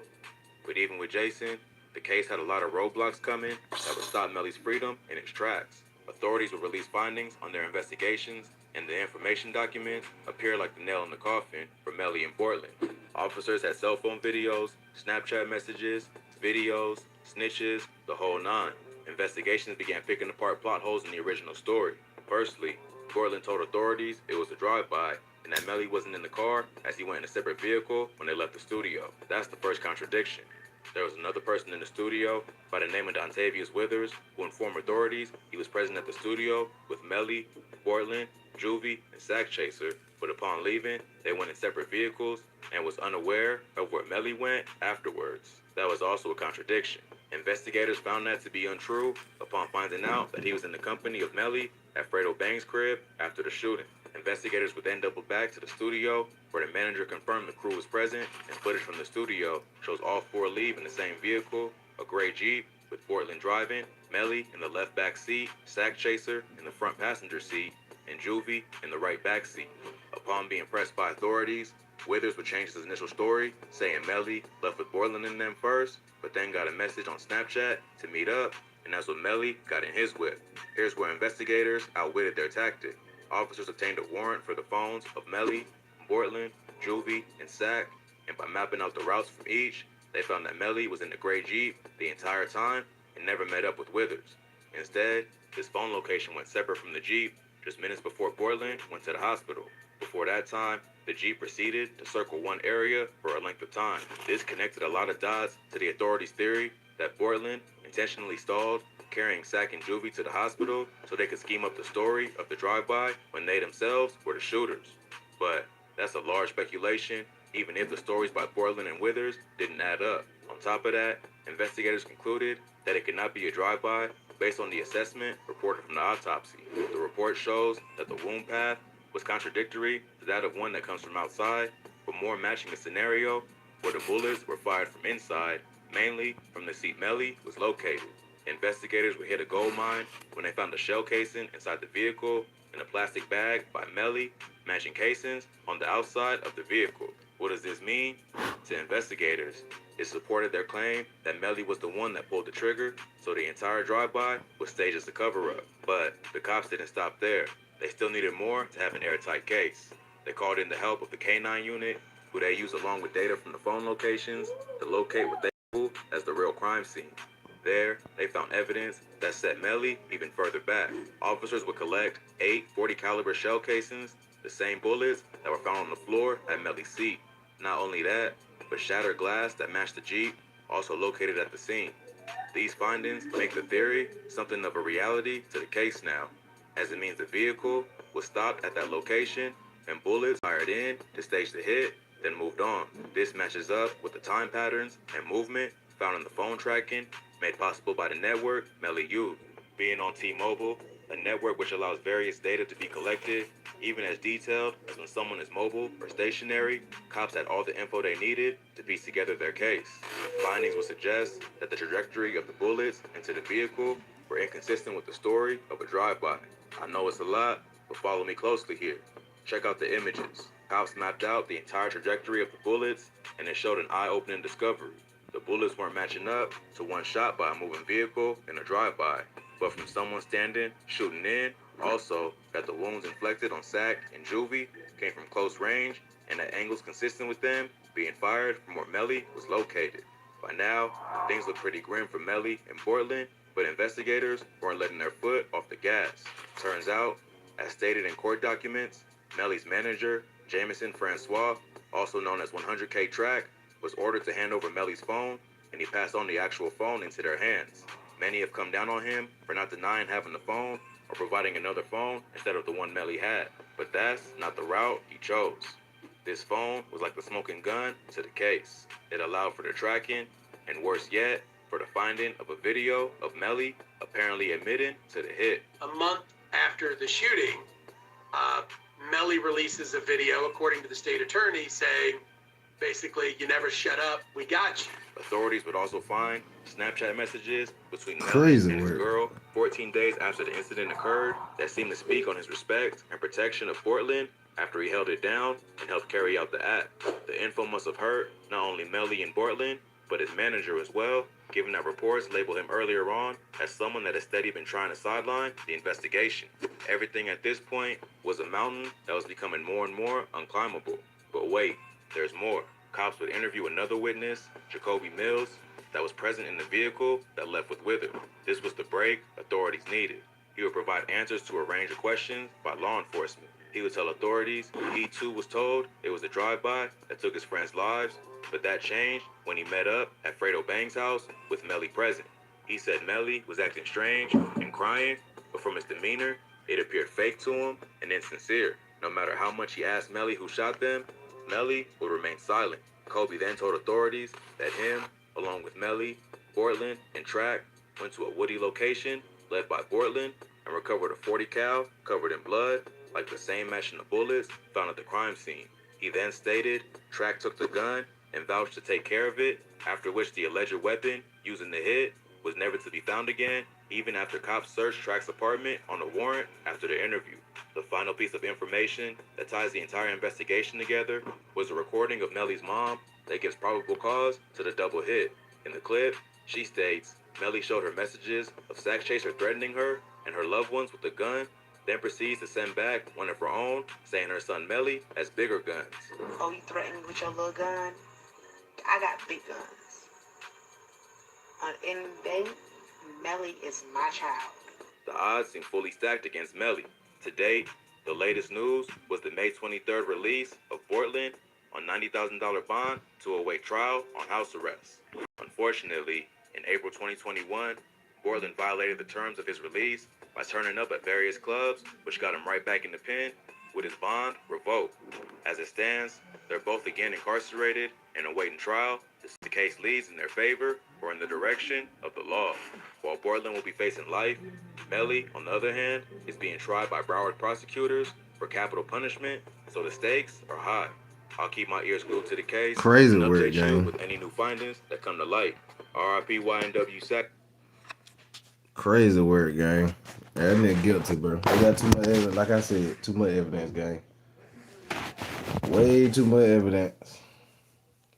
But even with Jason, the case had a lot of roadblocks coming that would stop Melly's freedom in its tracks. Authorities would release findings on their investigations, and the information documents appeared like the nail in the coffin for Melly in Portland. Officers had cell phone videos, Snapchat messages, videos, snitches, the whole nine. Investigations began picking apart plot holes in the original story. Firstly, Portland told authorities it was a drive-by, and that Melly wasn't in the car as he went in a separate vehicle when they left the studio. That's the first contradiction. There was another person in the studio by the name of Dontavius Withers who informed authorities he was present at the studio with Melly, Portland, Juvie, and Sack Chaser, but upon leaving, they went in separate vehicles and was unaware of where Melly went afterwards. That was also a contradiction. Investigators found that to be untrue upon finding out that he was in the company of Melly at Fredo Bang's crib after the shooting. Investigators would then double back to the studio where the manager confirmed the crew was present, and footage from the studio shows all four leave in the same vehicle, a gray Jeep, with Portland driving, Melly in the left back seat, Sack Chaser in the front passenger seat, and Juvie in the right back seat. Upon being pressed by authorities, Withers would change his initial story, saying Melly left with Portland and them first, but then got a message on Snapchat to meet up, and that's when Melly got in his whip. Here's where investigators outwitted their tactic. Officers obtained a warrant for the phones of Melly, Portland, Juvie, and Sack, and by mapping out the routes from each, they found that Melly was in the gray Jeep the entire time and never met up with Withers. Instead, his phone location went separate from the Jeep just minutes before Portland went to the hospital. Before that time, the Jeep proceeded to circle one area for a length of time. This connected a lot of dots to the authorities' theory that Portland intentionally stalled carrying Sack and Juvie to the hospital so they could scheme up the story of the drive-by when they themselves were the shooters. But that's a large speculation, even if the stories by Portland and Withers didn't add up. On top of that, investigators concluded that it could not be a drive-by based on the assessment reported from the autopsy. The report shows that the wound path was contradictory to that of one that comes from outside, but more matching a scenario where the bullets were fired from inside, mainly from the seat Melly was located. Investigators would hit a gold mine when they found a shell casing inside the vehicle and a plastic bag by Melly matching casings on the outside of the vehicle. What does this mean? To investigators, it supported their claim that Melly was the one that pulled the trigger, so the entire drive-by was staged as a cover-up. But the cops didn't stop there. They still needed more to have an airtight case. They called in the help of the K9 unit, who they used along with data from the phone locations to locate what they knew as the real crime scene. There, they found evidence that set Melly even further back. Officers would collect 8 .40 caliber shell casings, the same bullets that were found on the floor at Melly's seat. Not only that, but shattered glass that matched the Jeep, also located at the scene. These findings make the theory something of a reality to the case now, as it means the vehicle was stopped at that location and bullets fired in to stage the hit, then moved on. This matches up with the time patterns and movement found in the phone tracking made possible by the network Melly used. Being on T-Mobile, a network which allows various data to be collected, even as detailed as when someone is mobile or stationary, cops had all the info they needed to piece together their case. Findings would suggest that the trajectory of the bullets into the vehicle were inconsistent with the story of a drive-by. I know it's a lot, but follow me closely here. Check out the images. Cops mapped out the entire trajectory of the bullets, and it showed an eye-opening discovery. The bullets weren't matching up to one shot by a moving vehicle in a drive-by, but from someone standing, shooting in. Also, that the wounds inflicted on Sack and Juvie came from close range, and at angles consistent with them being fired from where Melly was located. By now, things look pretty grim for Melly and Portland, but investigators weren't letting their foot off the gas. Turns out, as stated in court documents, Melly's manager, Jameson Francois, also known as 100K Track, was ordered to hand over Melly's phone, and he passed on the actual phone into their hands. Many have come down on him for not denying having the phone or providing another phone instead of the one Melly had, but that's not the route he chose. This phone was like the smoking gun to the case. It allowed for the tracking, and worse yet, for the finding of a video of Melly apparently admitting to the hit. A month after the shooting, Melly releases a video, according to the state attorney, saying, basically, you never shut up, we got you. Authorities would also find Snapchat messages between Melly Crazy and his work. girl 14 days after the incident occurred that seemed to speak on his respect and protection of Portland after he held it down and helped carry out the act. The info must have hurt not only Melly and Portland, but his manager as well, given that reports labeled him earlier on as someone that had steady been trying to sideline the investigation. Everything at this point was a mountain that was becoming more and more unclimbable. But wait, there's more. Cops would interview another witness, Jacoby Mills, that was present in the vehicle that left with Wither. This was the break authorities needed. He would provide answers to a range of questions by law enforcement. He would tell authorities he too was told it was a drive-by that took his friends' lives, but that changed when he met up at Fredo Bang's house with Melly present. He said Melly was acting strange and crying, but from his demeanor, it appeared fake to him and insincere. No matter how much he asked Melly who shot them, Melly would remain silent. Kobe then told authorities that him, along with Melly, Portland, and Track, went to a woody location led by Portland and recovered a 40 cal covered in blood, like the same matching the bullets found at the crime scene. He then stated Track took the gun and vouched to take care of it, after which the alleged weapon used in the hit was never to be found again, even after cops searched Track's apartment on a warrant after the interview. The final piece of information that ties the entire investigation together was a recording of Melly's mom that gives probable cause to the double hit. In the clip, she states Melly showed her messages of Sax Chaser threatening her and her loved ones with a gun, then proceeds to send back one of her own, saying her son Melly has bigger guns. Oh, you threatened me with your little gun? I got big guns. On any day, Melly is my child. The odds seem fully stacked against Melly. To date, the latest news was the May 23rd release of Portland on $90,000 bond to await trial on house arrest. Unfortunately, in April 2021, Portland violated the terms of his release by turning up at various clubs, which got him right back in the pen with his bond revoked. As it stands, they're both again incarcerated and awaiting trial to see if the case leads in their favor or in the direction of the law. While Portland will be facing life, Melly, on the other hand, is being tried by Broward prosecutors for capital punishment, so the stakes are high. I'll keep my ears glued to the case Crazy and work, update you gang. with any new findings that come to light. RIP YNW Sac. Crazy work, gang. That nigga guilty, bro. They got too much evidence. Like I said, too much evidence, gang. Way too much evidence.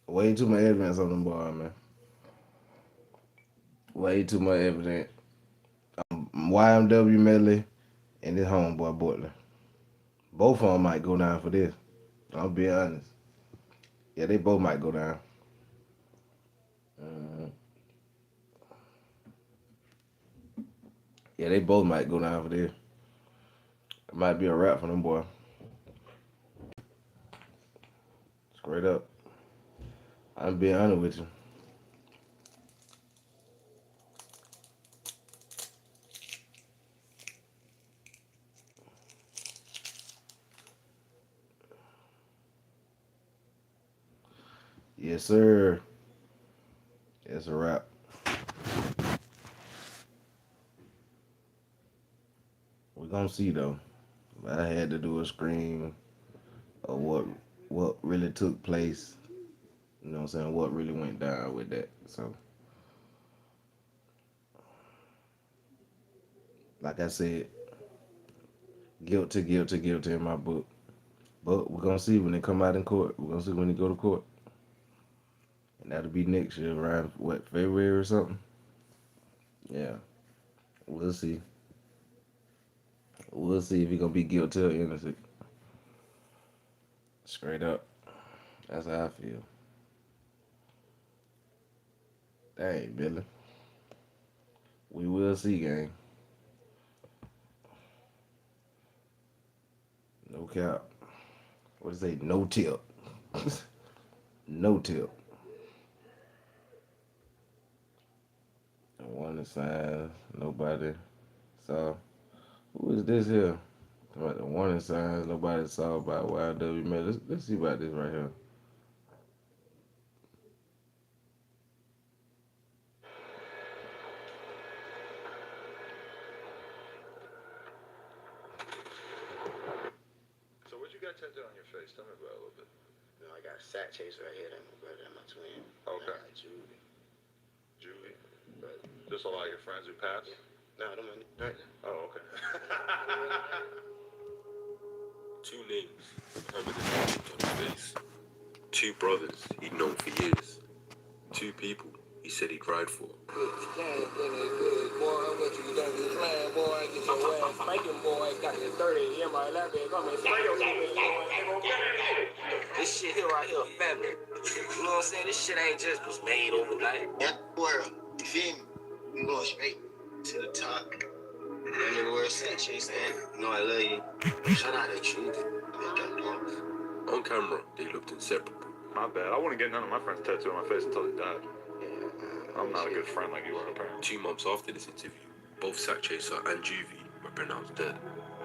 Way too much evidence on them boy, man. Way too much evidence. YNW Melly and his homeboy Portland. Both of them might go down for this. I'll be honest. Yeah, they both might go down. Yeah, they both might go down for this. It might be a wrap for them boy. Straight up. I'm being honest with you. Yes, sir. It's a wrap. We're gonna see though. But I had to do a screen of what really took place. You know what I'm saying? What really went down with that. So like I said, guilty in my book. But we're gonna see when they come out in court. We're gonna see when they go to court. And that'll be next year around what, February or something? Yeah. We'll see. We'll see if he's gonna be guilty or innocent. Straight up. That's how I feel. Dang, Billy. We will see, gang. No cap. What is it? No tip. No tip. Warning signs. Nobody saw. Who is this here? About the warning signs nobody saw about YNW Melly. Let's see about this right here. So tattoo on your face? Tell me about it a little bit. You know, I got a sack chaser right here. That's my brother and my twin. Okay. I got Julie. Julie. But just a lot of your friends who passed? No, them right. Oh, okay. Two names, Muhammad and on his face. Two brothers he'd known for years. Two people he said he'd ride for. This shit here right here, family. You know what I'm saying? This shit ain't just was made overnight. Yeah, world. You feel me? We going straight to the top. That nigga where it's at, Chase, man. You know I love you. Shout out to Truth. On camera, they looked inseparable. My bad. I wouldn't get none of my friends tattooed on my face until they died. I'm not a good friend like you are, apparently. 2 months after this interview, both Sack Chaser and Juvie were pronounced dead.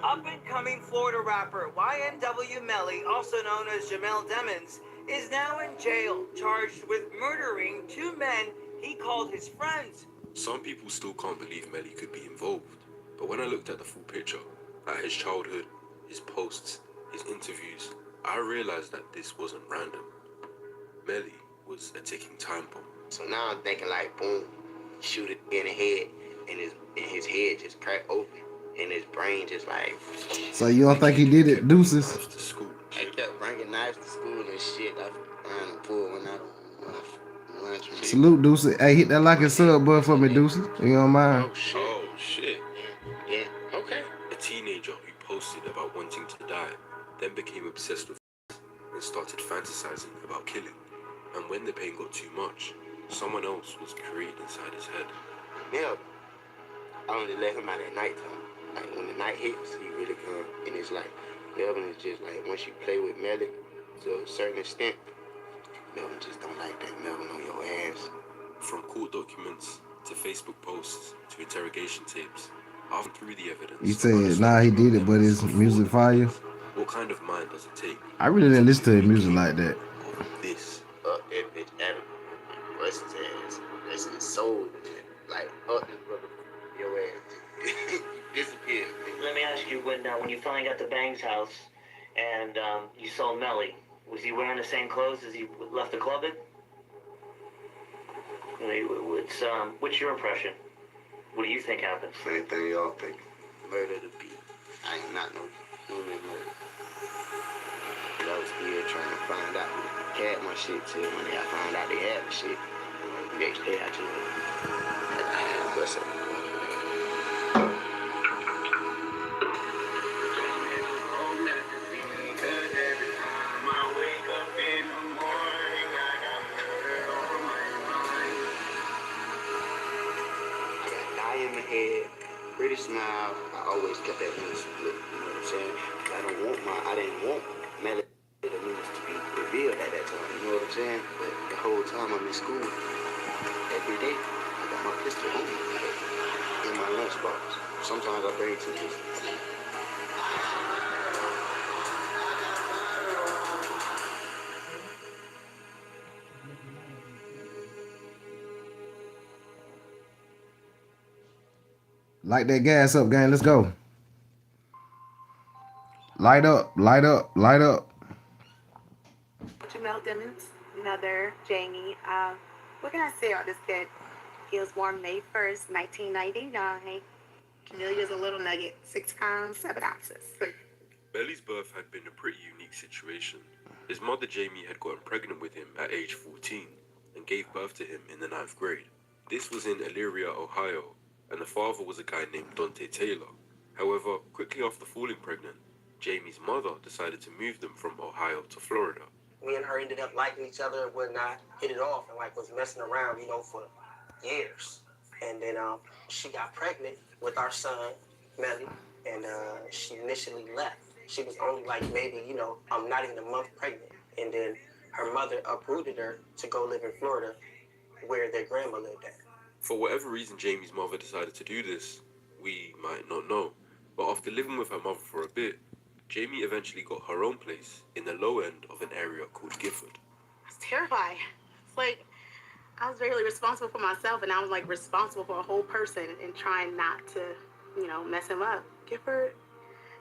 Up-and-coming Florida rapper YNW Melly, also known as Jamel Demons, is now in jail, charged with murdering 2 men he called his friends. Some people still can't believe Melly could be involved, but when I looked at the full picture, at his childhood, his posts, his interviews, I realized that this wasn't random. Melly was a ticking time bomb. So now I'm thinking like, boom, shoot it in the head, and his head just cracked open, and his brain just like. So you don't think he did it, Deuces? I kept bringing knives to school and shit. I found and pulled one out of lunch. Salute, Deuces. Hey, hit that like and sub button for me, Deuces. You don't mind? Oh shit. Yeah, okay. A teenager who posted about wanting to die, then became obsessed with and started fantasizing about killing. And when the pain got too much, someone else was created inside his head. Yeah, I only let him out at nighttime. Like when the night hits, he really come in his life. Melvin is just like, once you play with Melly to a certain extent, Melvin just don't like that Melvin on your ass. From court documents to Facebook posts to interrogation tapes, after through the evidence. He said, nah, he did it, but his music fire. What kind of mind does it take? I really didn't listen to his music like that. This. That bitch, what's his ass? That's his soul. Like, this brother, your ass. Disappeared. Let me ask you, when you finally got to Bang's house and you saw Melly, was he wearing the same clothes as he left the club in? What's your impression? What do you think happened? Same thing y'all think. Murder to be. I ain't not no human murder. But I was still trying to find out who had my shit till when I found out they had the shit. Next day I just what's up? Head, pretty smile. I always kept that innocent look, you know what I'm saying? I didn't want Melly to be revealed at that time, you know what I'm saying? But the whole time I'm in school, every day, I got my pistol on me, in my lunchbox. Sometimes I bring 2 pistols. Light that gas up, gang. Let's go. Light up, light up, light up. Jamel Demons, another Jamie. What can I say about this kid? He was born May 1st, 1999. Camelia's a little nugget, 6 pounds, 7 ounces. Melly's birth had been a pretty unique situation. His mother Jamie had gotten pregnant with him at age 14 and gave birth to him in the 9th grade. This was in Elyria, Ohio, and the father was a guy named Dante Taylor. However, quickly after falling pregnant, Jamie's mother decided to move them from Ohio to Florida. Me and her ended up liking each other and whatnot, hit it off, and like was messing around, for years. And then she got pregnant with our son, Melly, and she initially left. She was only like maybe, not even a month pregnant. And then her mother uprooted her to go live in Florida where their grandma lived at. For whatever reason Jamie's mother decided to do this, we might not know. But after living with her mother for a bit, Jamie eventually got her own place in the low end of an area called Gifford. I was terrified. It's like I was really responsible for myself, and I was like responsible for a whole person and trying not to, mess him up. Gifford,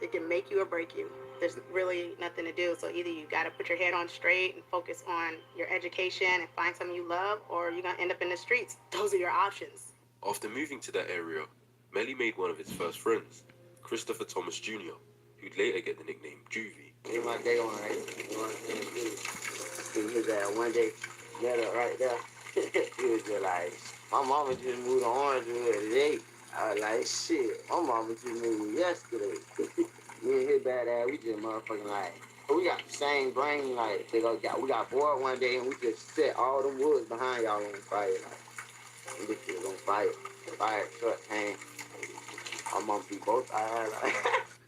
It can make you or break you. There's really nothing to do. So either you got to put your head on straight and focus on your education and find something you love, or you're going to end up in the streets. Those are your options. After moving to that area, Melly made one of his first friends, Christopher Thomas Jr., who'd later get the nickname Juvie. In my day one, right? His dad one day met her right there. He was just like, my mama just moved to Orangewood today. I was like, shit, my mama just moved yesterday. Me and his bad ass, we just motherfucking like, we got the same brain, like, we got bored one day and we just set all them woods behind y'all on fire. Like, and this shit was on fire. The fire truck came. My mom beat both eyes. Like,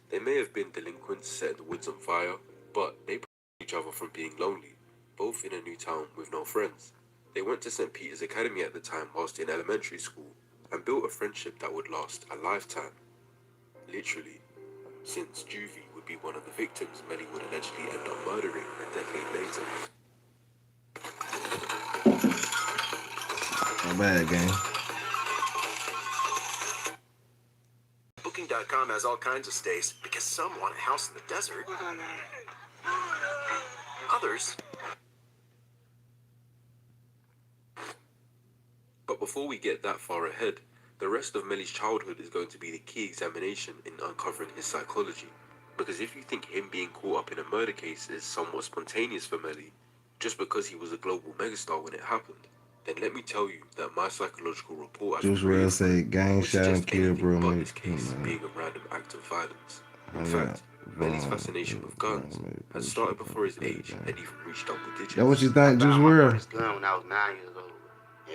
They may have been delinquents setting the woods on fire, but they protected each other from being lonely, both in a new town with no friends. They went to St. Peter's Academy at the time whilst in elementary school and built a friendship that would last a lifetime. Literally, since Juvie would be one of the victims Melly would allegedly end up murdering a decade later. Not bad, gang. Booking.com has all kinds of stays because some want a house in the desert. Others. But before we get that far ahead, the rest of Melly's childhood is going to be the key examination in uncovering his psychology. Because if you think him being caught up in a murder case is somewhat spontaneous for Melly, just because he was a global megastar when it happened, then let me tell you that my psychological report Juice WRLD say gang shot and kill bro. but this case being a random act of violence. In fact, Melly's fascination with guns had started before his age and even reached double digits. That what you think, Juice WRLD? gun when I was 9 years old.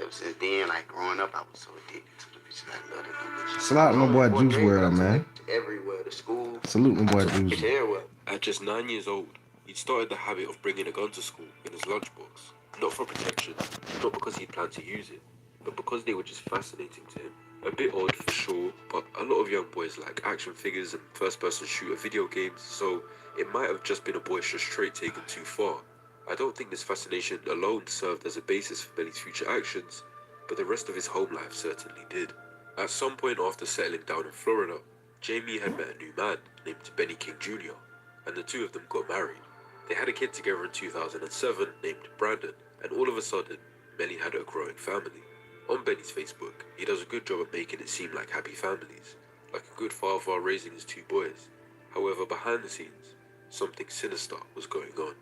Ever since then, like growing up, I was so addicted to the bitches. I love that bitch. Salute my boy Juice WRLD, man. Everywhere, the school. Salute my boy Juice. Everywhere. At just 9 years old, he'd started the habit of bringing a gun to school in his lunchbox. Not for protection, not because he planned to use it, but because they were just fascinating to him. A bit odd for sure, but a lot of young boys like action figures and first-person shooter video games, so it might have just been a boisterous trait taken too far. I don't think this fascination alone served as a basis for Melly's future actions, but the rest of his home life certainly did. At some point after settling down in Florida, Jamie had met a new man named Benny King Jr., and the two of them got married. They had a kid together in 2007 named Brandon, and all of a sudden, Melly had a growing family. On Benny's Facebook, he does a good job at making it seem like happy families, like a good father raising his two boys. However, behind the scenes, something sinister was going on.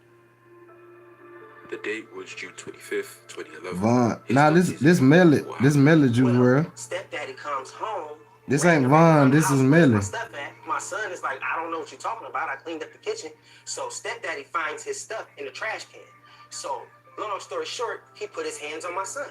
The date was June 25th, 2011. Vaughn. Nah, this Melly Juice WRLD. Stepdaddy comes home. This ain't Vaughn, this is Melly. My son is like, I don't know what you're talking about. I cleaned up the kitchen. So stepdaddy finds his stuff in the trash can. So, long story short, he put his hands on my son.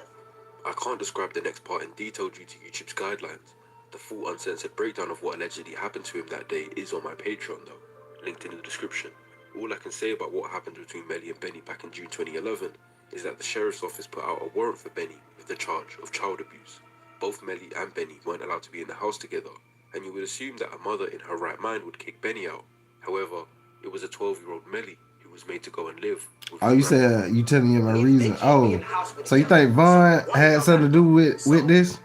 I can't describe the next part in detail due to YouTube's guidelines. The full uncensored breakdown of what allegedly happened to him that day is on my Patreon though, linked in the description. All I can say about what happened between Melly and Benny back in June 2011 is that the sheriff's office put out a warrant for Benny with the charge of child abuse. Both Melly and Benny weren't allowed to be in the house together, and you would assume that a mother in her right mind would kick Benny out. However, it was a 12-year-old Melly who was made to go and live with Oh, you said you telling me my reason. Oh, so you think Vaughn had something to do with this?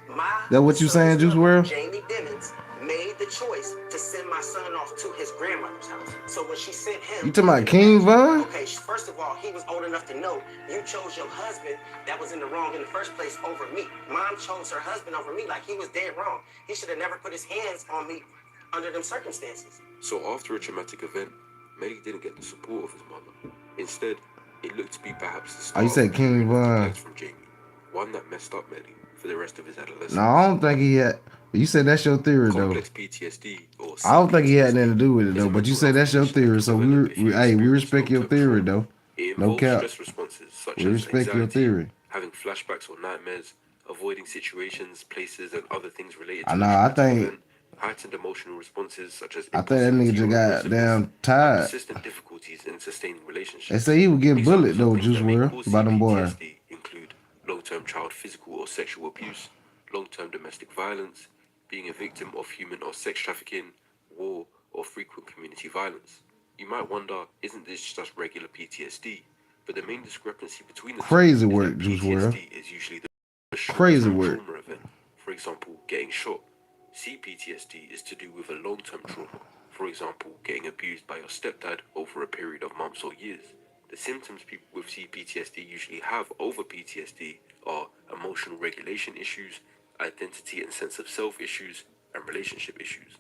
That what you saying, Juice WRLD? Jamie Dimmons made the choice to send my son off to his grandmother's house. So when she sent him, You talking about King Vaughn? okay, first of all, he was old enough to know you chose your husband that was in the wrong in the first place over me. Mom chose her husband over me, like he was dead wrong. He should have never put his hands on me under them circumstances. So after a traumatic event, Melly didn't get the support of his mother. Instead, it looked to be perhaps the Oh, start you said King Vaughn. neglect from Jamie, one that messed up Melly for the rest of his adolescence. No, I don't think he had. You said that's your theory though. Complex PTSD or I don't think he had nothing to do with it though. But you said that's your theory, so we respect your theory though. It No involves cap. stress responses such We as respect your anxiety, theory. having flashbacks or nightmares, avoiding situations, places, and other things related to I the know. I traumatic think. event, heightened emotional responses such as I think that nigga just got damn tired. persistent difficulties in sustaining relationships. They say he was getting bullied though, Things Juice that may WRLD, cause by them boys. PTSD include long-term child physical or sexual abuse, long-term domestic violence, being a victim of human or sex trafficking, war, or frequent community violence. You might wonder, isn't this just regular PTSD? But the main discrepancy between the Crazy two work, is Juice that WRLD. PTSD is usually the Crazy short-term work. trauma event. For example, getting shot. CPTSD is to do with a long-term trauma. For example, getting abused by your stepdad over a period of months or years. The symptoms people with CPTSD usually have over PTSD are emotional regulation issues, identity and sense of self issues, and relationship issues.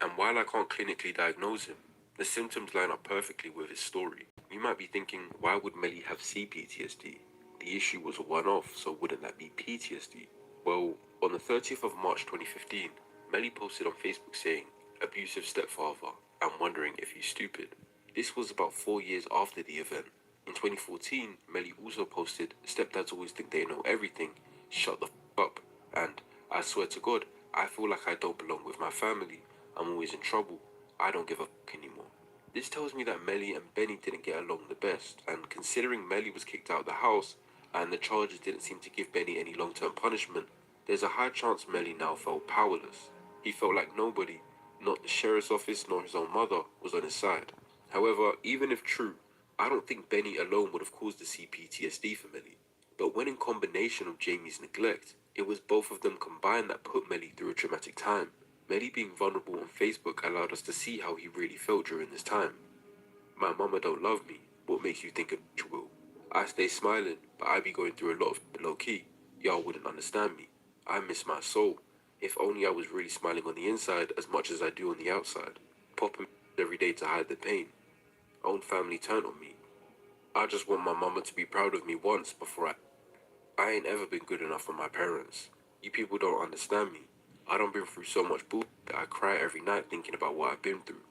And while I can't clinically diagnose him, the symptoms line up perfectly with his story. You might be thinking, why would Melly have CPTSD? The issue was a one-off, so wouldn't that be PTSD? Well, on the 30th of March 2015, Melly posted on Facebook saying, abusive stepfather, I'm wondering if he's stupid. This was about 4 years after the event. In 2014, Melly also posted, stepdads always think they know everything, shut the up, and I swear to God, I feel like I don't belong with my family, I'm always in trouble, I don't give a fuck anymore. This tells me that Melly and Benny didn't get along the best, and considering Melly was kicked out of the house, and the charges didn't seem to give Benny any long-term punishment, there's a high chance Melly now felt powerless. He felt like nobody, not the sheriff's office nor his own mother, was on his side. However, even if true, I don't think Benny alone would have caused the CPTSD for Melly. But when in combination with Jamie's neglect, it was both of them combined that put Melly through a traumatic time. Melly being vulnerable on Facebook allowed us to see how he really felt during this time. My mama don't love me, what makes you think a bitch will? I stay smiling, but I be going through a lot of low key. Y'all wouldn't understand me. I miss my soul. If only I was really smiling on the inside as much as I do on the outside. Popping every day to hide the pain. Own family turned on me. I just want my mama to be proud of me once before I ain't ever been good enough for my parents. You people don't understand me. I done been through so much bullshit that I cry every night thinking about what I've been through.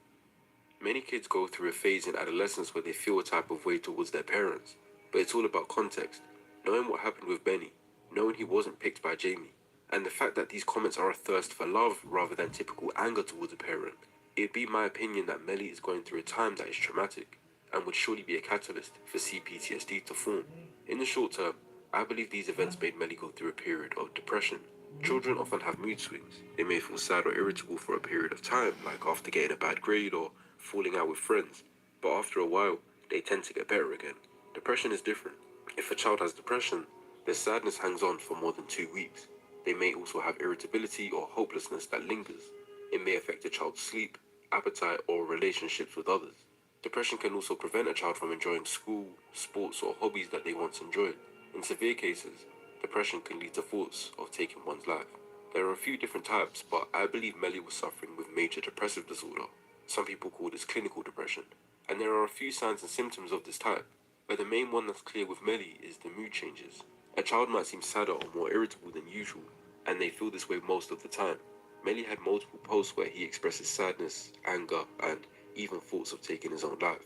Many kids go through a phase in adolescence where they feel a type of way towards their parents, but it's all about context. Knowing what happened with Benny, knowing he wasn't picked by Jamie, and the fact that these comments are a thirst for love rather than typical anger towards a parent, it'd be my opinion that Melly is going through a time that is traumatic, and would surely be a catalyst for CPTSD to form. In the short term, I believe these events made Melly go through a period of depression. Children often have mood swings. They may feel sad or irritable for a period of time, like after getting a bad grade or falling out with friends, but after a while, they tend to get better again. Depression is different. If a child has depression, their sadness hangs on for more than 2 weeks. They may also have irritability or hopelessness that lingers. It may affect a child's sleep, appetite, or relationships with others. Depression can also prevent a child from enjoying school, sports, or hobbies that they once enjoyed. In severe cases, depression can lead to thoughts of taking one's life. There are a few different types, but I believe Melly was suffering with major depressive disorder. Some people call this clinical depression, and there are a few signs and symptoms of this type, but the main one that's clear with Melly is the mood changes. A child might seem sadder or more irritable than usual, and they feel this way most of the time. Melly had multiple posts where he expresses sadness, anger, and even thoughts of taking his own life.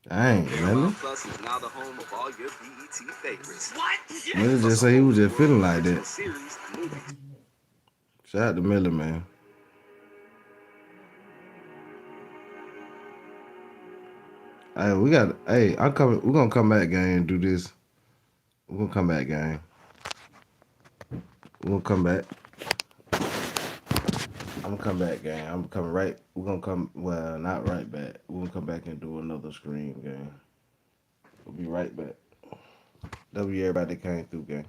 Dang, Melly. Paramount Plus is now the home of all your BET favorites. What? Melly just say he was just feeling like that. Series, movies. Shout out to Melly, man. Hey, we got. Hey, I'm coming. We're gonna come back, gang, and do this. We're gonna come back, gang. We're gonna come back. I'm gonna come back, gang. I'm coming right. We're gonna come. Well, not right back. We're gonna come back and do another screen, gang. We'll be right back. W everybody that came through, gang.